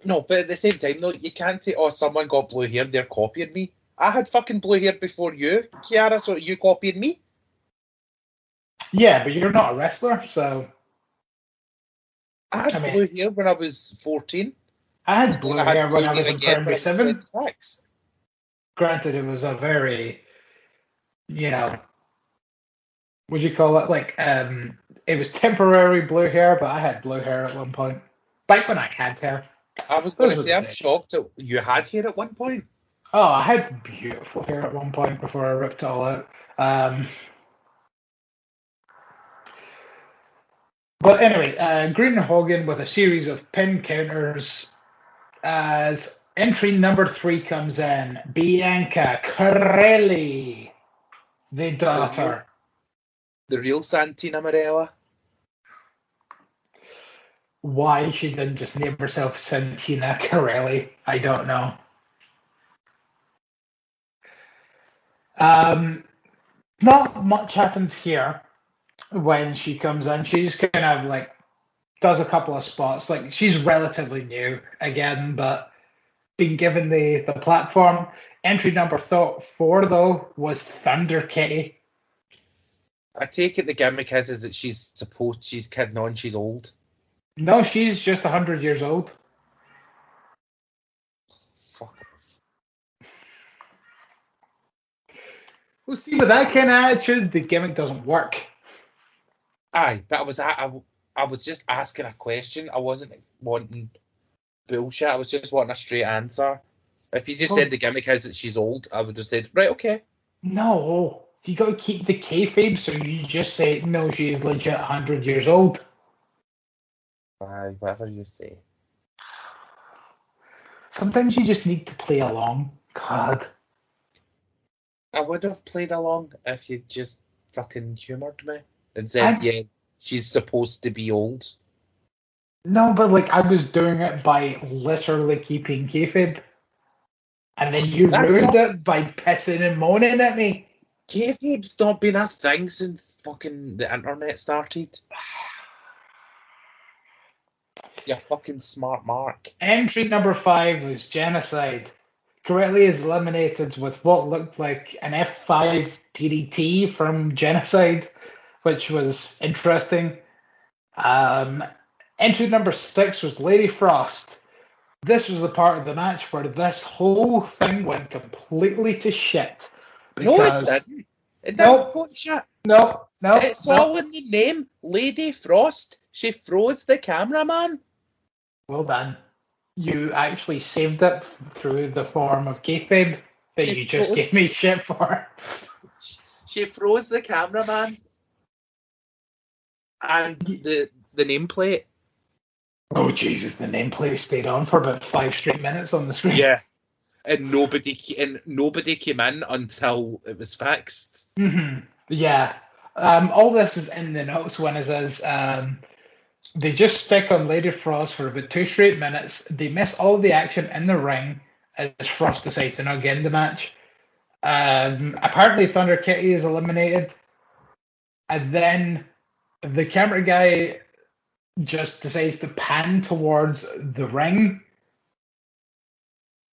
No, but at the same time, though, you can't say, oh, someone got blue hair, they're copying me. I had fucking blue hair before you, Kiara, so you copied me? Yeah, but you're not a wrestler, so... I had blue hair when I was 14. I had blue hair when I was in primary 7. Granted, it was a very, what do you call it? Like, it was temporary blue hair, but I had blue hair at one point. Back when I had hair. I was going to say, I'm shocked that you had hair at one point. Oh, I had beautiful hair at one point before I ripped it all out. But anyway, Green and Hogan with a series of pin counters as entry number 3 comes in. Bianca Corelli, the daughter. The real Santina Marella. why she didn't just name herself Santina Corelli, I don't know. Not much happens here when she comes in. She just kind of like does a couple of spots. Like, she's relatively new again, but being given the platform. Entry number 4 though was Thunder Kitty. I take it the gimmick is that she's kidding on, she's old. No, she's just 100 years old. Fuck. Well, see, with that kind of attitude, the gimmick doesn't work. Aye, but I was just asking a question. I wasn't wanting bullshit. I was just wanting a straight answer. If you just said the gimmick is that she's old, I would have said, right, okay. No, you got to keep the kayfabe, so you just say, no, she's legit 100 years old. Aye, whatever you say. Sometimes you just need to play along. God. I would have played along if you just fucking humoured me and said, yeah, she's supposed to be old. No, but like, I was doing it by literally keeping kayfabe. And then you ruined it by pissing and moaning at me. Kayfabe's not been a thing since fucking the internet started. You fucking smart mark. Entry number 5 was Genocide. Correctly is eliminated with what looked like an F5 DDT from Genocide, which was interesting. Entry number 6 was Lady Frost. This was the part of the match where this whole thing went completely to shit. Because, no, it didn't. It didn't go to shit. No. It's all in the name, Lady Frost. She froze the cameraman. Well done. You actually saved it through the form of kayfabe that you just gave me shit for. She froze the cameraman. And the nameplate. Oh Jesus! The nameplate stayed on for about 5 straight minutes on the screen. Yeah, and nobody came in until it was fixed. Mm-hmm. Yeah, all this is in the notes. When it says they just stick on Lady Frost for about 2 straight minutes. They miss all the action in the ring as Frost decides to not get in the match. Apparently, Thunder Kitty is eliminated, and then the camera guy just decides to pan towards the ring,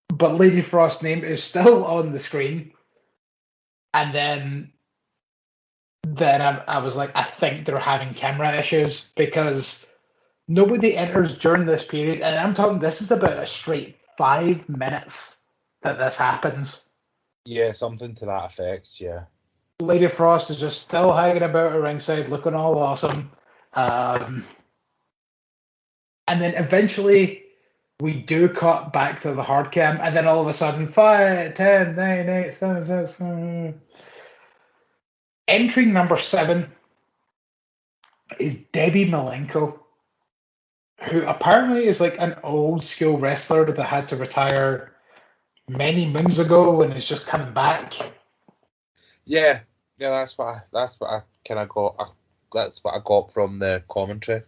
but Lady Frost's name is still on the screen. And then I was like, I think they're having camera issues because nobody enters during this period, and I'm talking, this is about a straight 5 minutes that this happens. Yeah, something to that effect, yeah. Lady Frost is just still hanging about at ringside, looking all awesome. And then eventually we do cut back to the hard cam, and then all of a sudden 5, 10, 9, 8, 7, 6. Entry number 7 is Debbie Malenko, who apparently is like an old school wrestler that had to retire many moons ago and is just coming back. Yeah, that's what I kind of got. That's what I got from the commentary.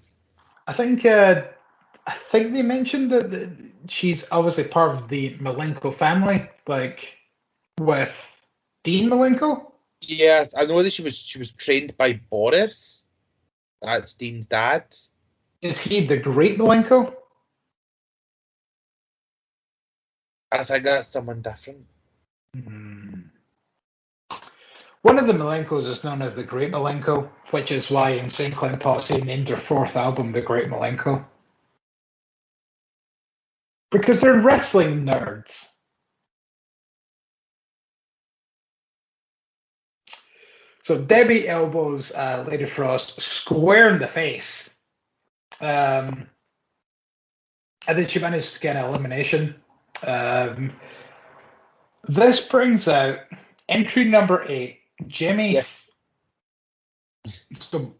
I think they mentioned that she's obviously part of the Malenko family, like with Dean Malenko. Yeah, I know that she was trained by Boris. That's Dean's dad. Is he the Great Malenko? I think that's someone different. One of the Malenkos is known as the Great Malenko, which is why Insane Clown Posse named their 4th album The Great Malenko. Because they're wrestling nerds. So Debbie elbows Lady Frost square in the face. And then she manages to get an elimination. This brings out entry number 8, Jimmy. Yes. So,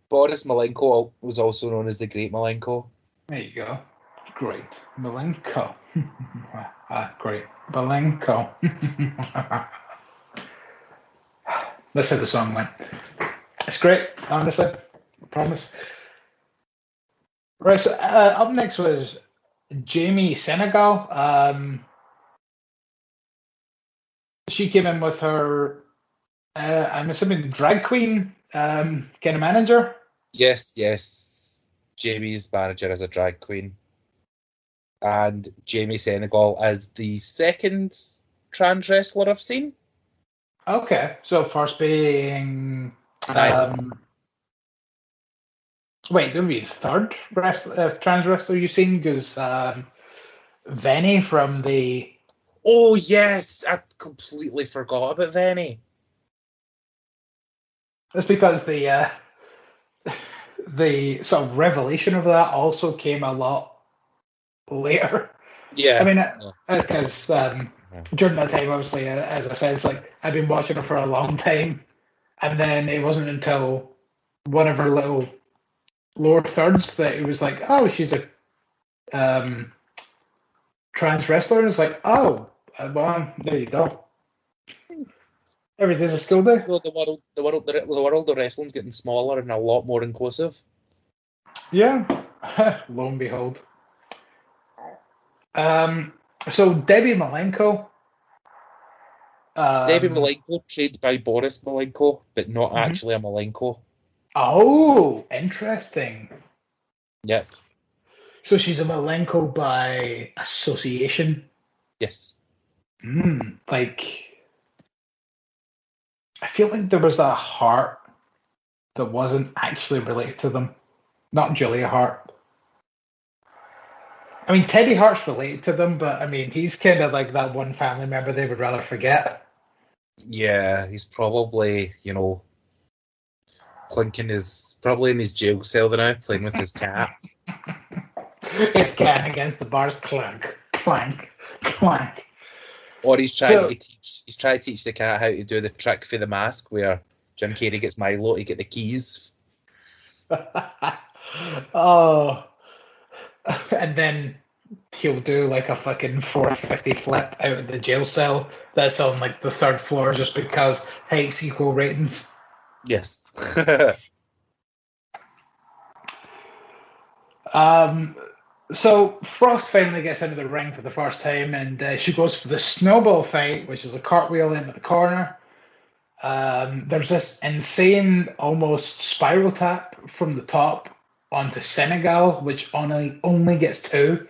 Boris Malenko was also known as the Great Malenko. There you go. Great Malenko. Great Malenko. That's how the song went. It's great, honestly. I promise. Right, so up next was Jamie Senegal. She came in with her, I'm assuming, drag queen kind of manager. Yes. Jamie's manager is a drag queen. And Jamie Senegal is the second trans wrestler I've seen. Okay, so first being... Nyla. Wait, there would be the third trans wrestler you've seen, because Venny from the... Oh, yes! I completely forgot about Venny. That's because the sort of revelation of that also came a lot later. Yeah. I mean, because during that time, obviously, as I said, it's like I've been watching her for a long time, and then it wasn't until one of her little lower thirds that it was like, oh, she's a trans wrestler. And it's like, oh, well, there you go. Everything's a skill day. So the world of wrestling's getting smaller and a lot more inclusive. Yeah, lo and behold. So Debbie Malenko. Debbie Malenko, trained by Boris Malenko, but not actually a Malenko. Oh, interesting. Yep. So she's a Malenko by association. Yes. Like, I feel like there was a Hart that wasn't actually related to them. Not Julia Hart. I mean, Teddy Hart's related to them, but I mean, he's kind of like that one family member they would rather forget. Yeah, he's probably, clinking probably in his jail cell now, playing with his cat. His cat against the bars, clank, clank, clank. Or he's trying to teach the cat how to do the trick for the mask, where Jim Carrey gets Milo to get the keys. Oh, and then he'll do like a fucking 450 flip out of the jail cell that's on like the third floor just because hikes equal ratings. Yes. So Frost finally gets into the ring for the first time, and she goes for the snowball fight, which is a cartwheel into the corner. There's this insane, almost spiral tap from the top onto Senegal, which only gets two.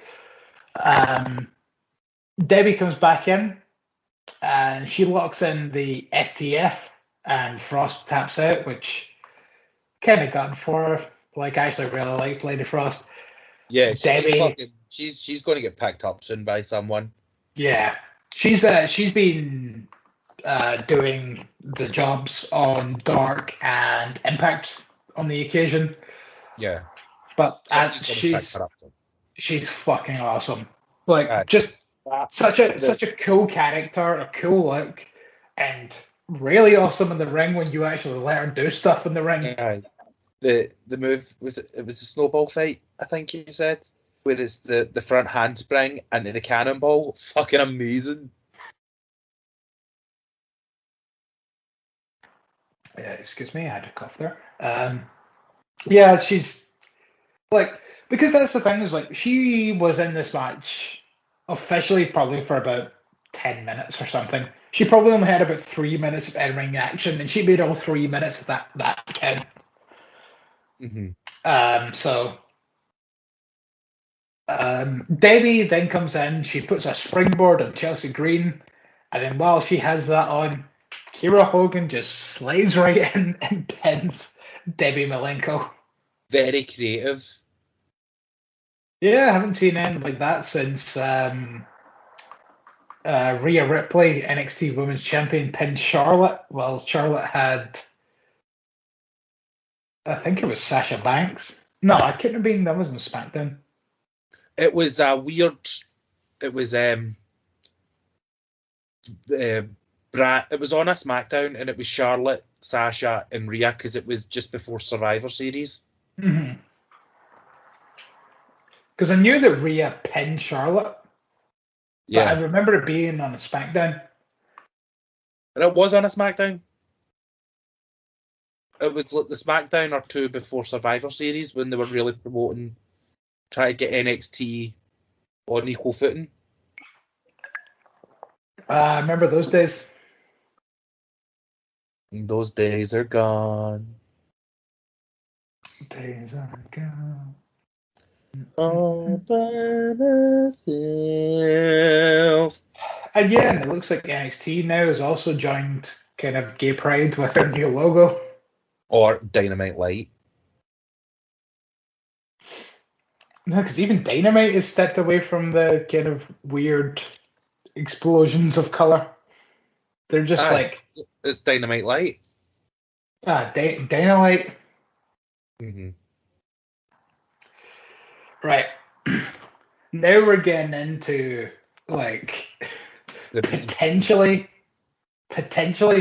Debbie comes back in, and she locks in the STF, and Frost taps out, which kind of got for her. Like, I actually really liked Lady Frost. Yeah, Debbie, she's going to get picked up soon by someone. Yeah, she's been doing the jobs on Dark and Impact on the occasion. Yeah, but she's fucking awesome. Like, just such a cool character, a cool look, and really awesome in the ring when you actually let her do stuff in the ring. Yeah. The move was a snowball fight, I think you said, where it's the front handspring into the cannonball. Fucking amazing. Yeah, excuse me, I had a cough there. Yeah, she's like, because that's the thing, is like, she was in this match officially probably for about 10 minutes or something. She probably only had about 3 minutes of in-ring action, and she made all 3 minutes of that count. Debbie then comes in, she puts a springboard on Chelsea Green, and then while she has that on, Kiera Hogan just slides right in and pins Debbie Malenko. Very creative. Yeah, I haven't seen anything like that since Rhea Ripley, NXT Women's Champion, pinned Charlotte. Well, Charlotte had, I think it was Sasha Banks. No, it couldn't have been. That wasn't SmackDown. It was weird. It was it was on a SmackDown, and it was Charlotte, Sasha, and Rhea because it was just before Survivor Series. Because I knew that Rhea pinned Charlotte. Yeah, but I remember it being on a SmackDown. And it was on a SmackDown. It was like the SmackDown or two before Survivor Series when they were really promoting try to get NXT on equal footing. I remember those days. Those days are gone. Days are gone. All by myself. And yeah, and it looks like NXT now has also joined kind of Gay Pride with their new logo. Or Dynamite Light. No, because even Dynamite has stepped away from the kind of weird explosions of colour. They're just like... It's Dynamite Light. Dynamite. Mm-hmm. Right. Now we're getting into, like, potentially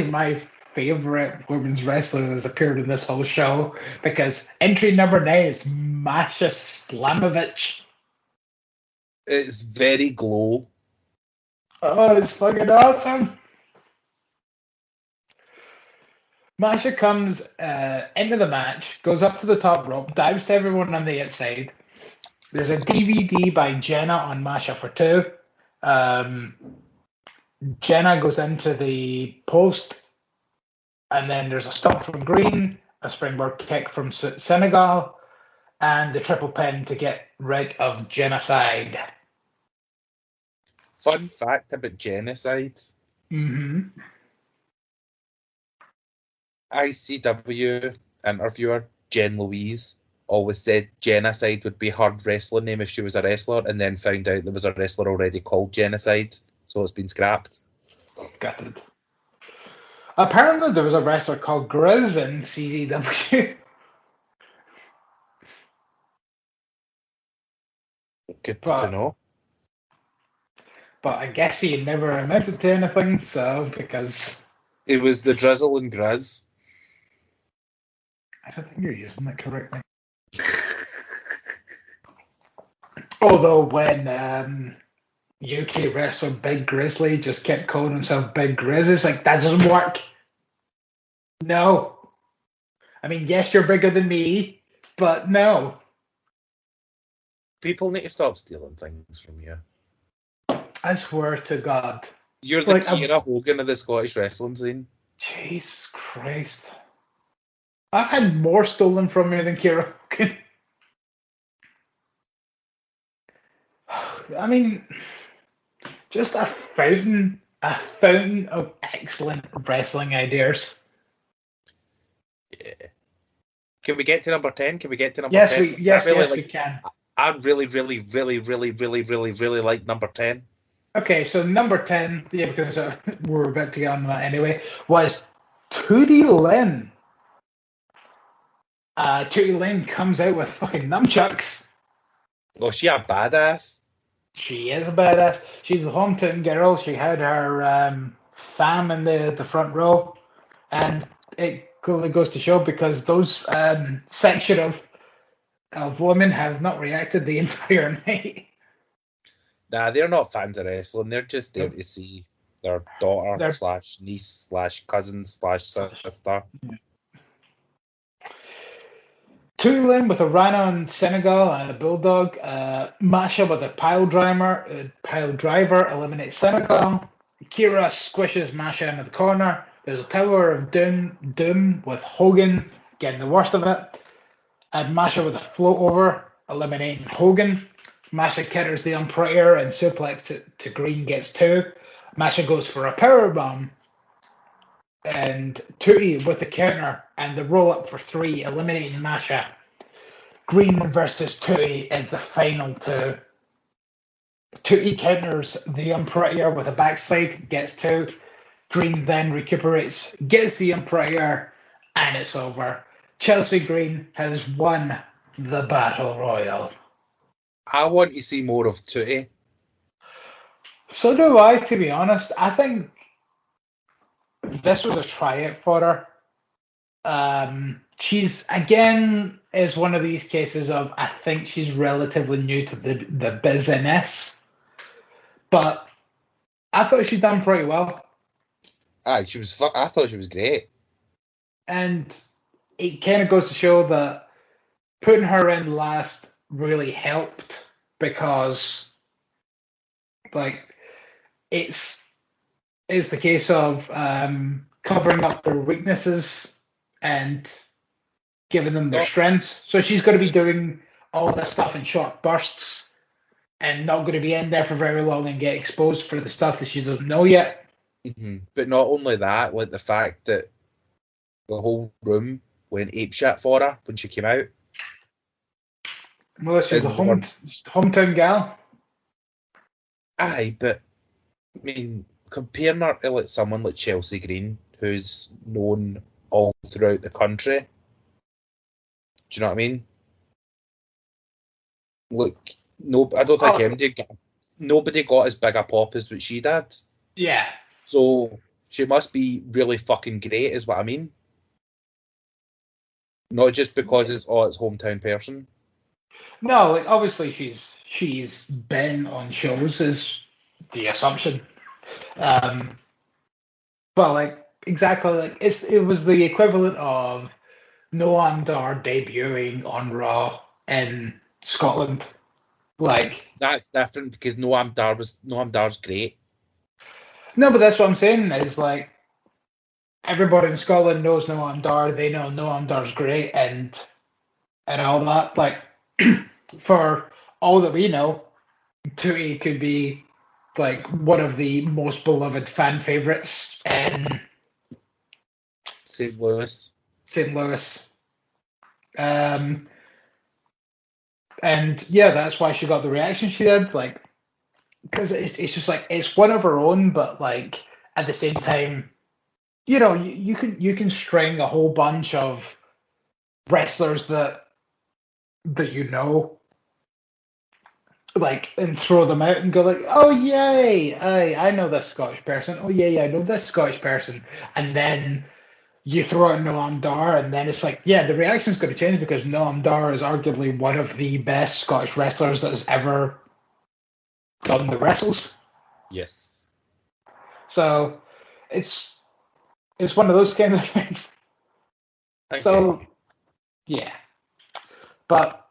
my favourite women's wrestler that's appeared in this whole show, because entry number 9 is Masha Slamovich. It's very glow. Oh, it's fucking awesome. Masha comes into the match, goes up to the top rope, dives to everyone on the outside. There's a DVD by Jenna on Masha for 2. Jenna goes into the post, and then there's a stomp from Green, a springboard kick from Senegal, and the triple pin to get rid of Genocide. Fun fact about Genocide. Mm-hmm. ICW interviewer Jen Louise always said Genocide would be her wrestling name if she was a wrestler, and then found out there was a wrestler already called Genocide, so it's been scrapped. Gutted. Apparently there was a wrestler called Griz in CZW. Good to know. But I guess he never amounted to anything, so, because... It was the Drizzle and Griz. I don't think you're using that correctly. Although when UK wrestler Big Grizzly just kept calling himself Big Grizz, it's like, that doesn't work. No. I mean, yes, you're bigger than me, but no. People need to stop stealing things from you. I swear to God. You're the Kiera Hogan of the Scottish wrestling scene. Jesus Christ. I've had more stolen from me than Kiera Hogan. I mean, just a fountain of excellent wrestling ideas. Yeah. Can we get to number 10? Yes, 10? Yes, we can. I really like number 10. Okay, so number 10, yeah, because we're about to get on that anyway, was Tootie Lynn. Tootie Lynn comes out with fucking nunchucks. Oh, she a badass. She is a badass. She's the hometown girl. She had her fam in the front row, and it clearly goes to show because those section of women have not reacted the entire night. Nah, they're not fans of wrestling. They're just there to see their daughter slash niece slash cousin slash sister. Tootie Lynn with a Rhino in Senegal and a Bulldog. Masha with a pile driver eliminates Senegal. Kira squishes Masha into the corner. There's a Tower of Doom with Hogan getting the worst of it. And Masha with a float over, eliminating Hogan. Masha counters the Umpire and suplex it to Green, gets 2. Masha goes for a powerbomb. And Tootie with the counter and the roll up for 3, eliminating Masha. Green versus Tootie is the final 2. Tootie counters the Umpire with a backslide, gets 2. Green then recuperates, gets the Umpire, and it's over. Chelsea Green has won the Battle Royal. I want to see more of Tootie. So do I, to be honest. I think this was a tryout for her. She's, again, is one of these cases of, I think she's relatively new to the business. But I thought she'd done pretty well. I thought she was great. And it kind of goes to show that putting her in last really helped because, like, it's the case of covering up their weaknesses and giving them their strengths. So she's going to be doing all this stuff in short bursts and not going to be in there for very long and get exposed for the stuff that she doesn't know yet. Mm-hmm. But not only that, like the fact that the whole room went apeshit for her when she came out. Well, she's a hometown gal. Aye, but I mean, comparing her to like someone like Chelsea Green, who's known all throughout the country. Do you know what I mean? Look, no, I don't think nobody got as big a pop as what she did. Yeah. So she must be really fucking great, is what I mean. Not just because it's hometown person. No, like obviously she's been on shows is the assumption. But like exactly like it was the equivalent of Noam Dar debuting on Raw in Scotland. Like that's different because Noam Dar's great. No, but that's what I'm saying is like everybody in Scotland knows Noam Dar. They know Noam Dar's great and all that. Like for all that we know, Tootie could be like one of the most beloved fan favorites in St. Louis. And yeah, that's why she got the reaction she did. Like, because it's just like it's one of her own, but like at the same time, you know, you can string a whole bunch of wrestlers that you know, like, and throw them out and go like, oh yay, I know this Scottish person. Oh yay, I know this Scottish person, and then you throw out Noam Dar, and then it's like, yeah, the reaction's going to change because Noam Dar is arguably one of the best Scottish wrestlers that has ever done the wrestles. Yes. So it's one of those kind of things. So yeah, but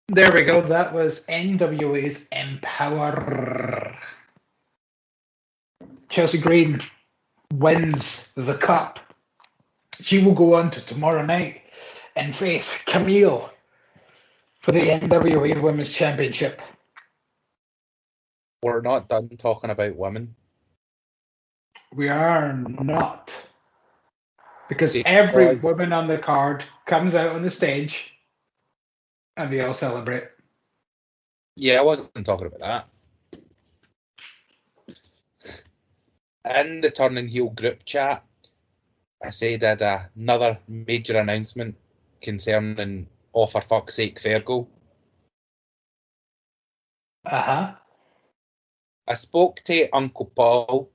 there we go. That was NWA's Empowerrr. Chelsea Green wins the cup. She will go on to tomorrow night and face Camille for the NWA Women's Championship. We're not done talking about women. We are not. Because every woman on the card comes out on the stage and they all celebrate. Yeah, I wasn't talking about that. In the Turning Heel group chat, I said I had another major announcement concerning Oh For Fuck's Sake Fergal. Uh-huh. I spoke to Uncle Paul,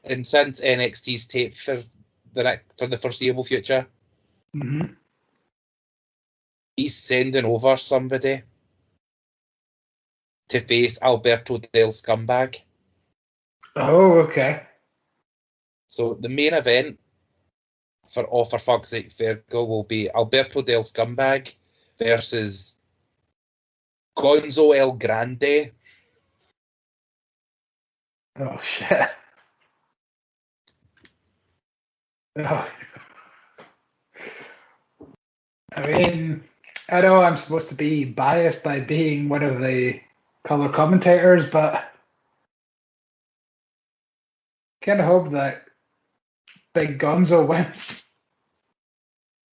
and since NXT's tape for the foreseeable future, he's sending over somebody to face Alberto Del Scumbag. Oh, okay. So the main event for Oh For Fuck's Sake Fergal will be Alberto Del Scumbag versus Gonzo El Grande. Oh, shit. Oh. I mean, I know I'm supposed to be biased by being one of the color commentators, but kind of hope that Big Gonzo wins.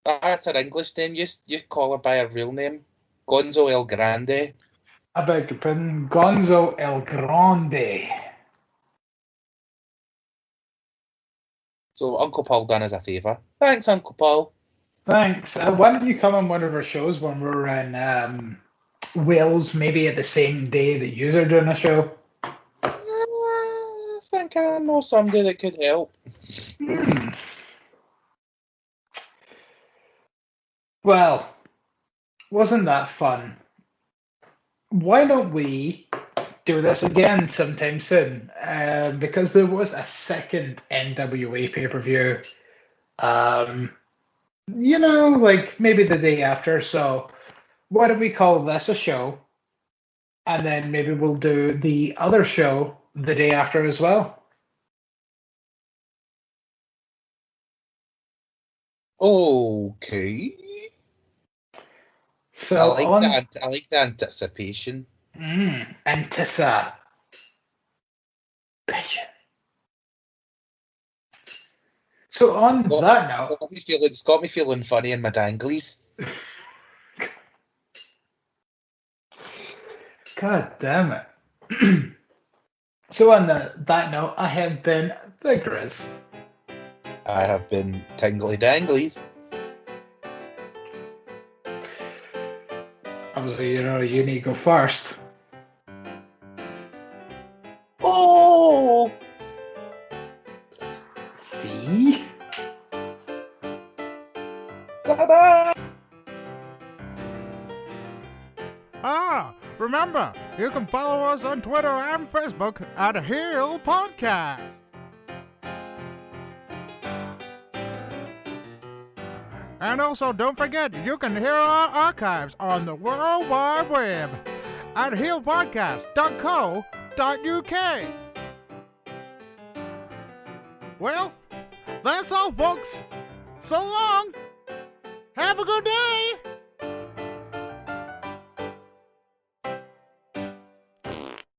That's her English name. You call her by her real name. Gonzo El Grande. I beg your pardon. Gonzo El Grande. So Uncle Paul done us a favour. Thanks, Uncle Paul. Thanks. Why don't you come on one of our shows when we're in Wales, maybe at the same day that you're doing a show? I think I know somebody that could help. Well, wasn't that fun? Why don't we do this again sometime soon? Because there was a second NWA pay-per-view you know, like maybe the day after. So why don't we call this a show? And then maybe we'll do the other show the day after as well. Okay. So I like the anticipation. anticipation. So on that note, It's got me feeling funny in my danglies. God damn it. So on that note, I have been the Griz. I have been tingly danglies. Obviously, you need to go first. Oh! See? Bye-bye! Remember, you can follow us on Twitter and Facebook at Heel Podcast. And also, don't forget, you can hear our archives on the World Wide Web at heelpodcast.co.uk. Well, that's all, folks. So long. Have a good day.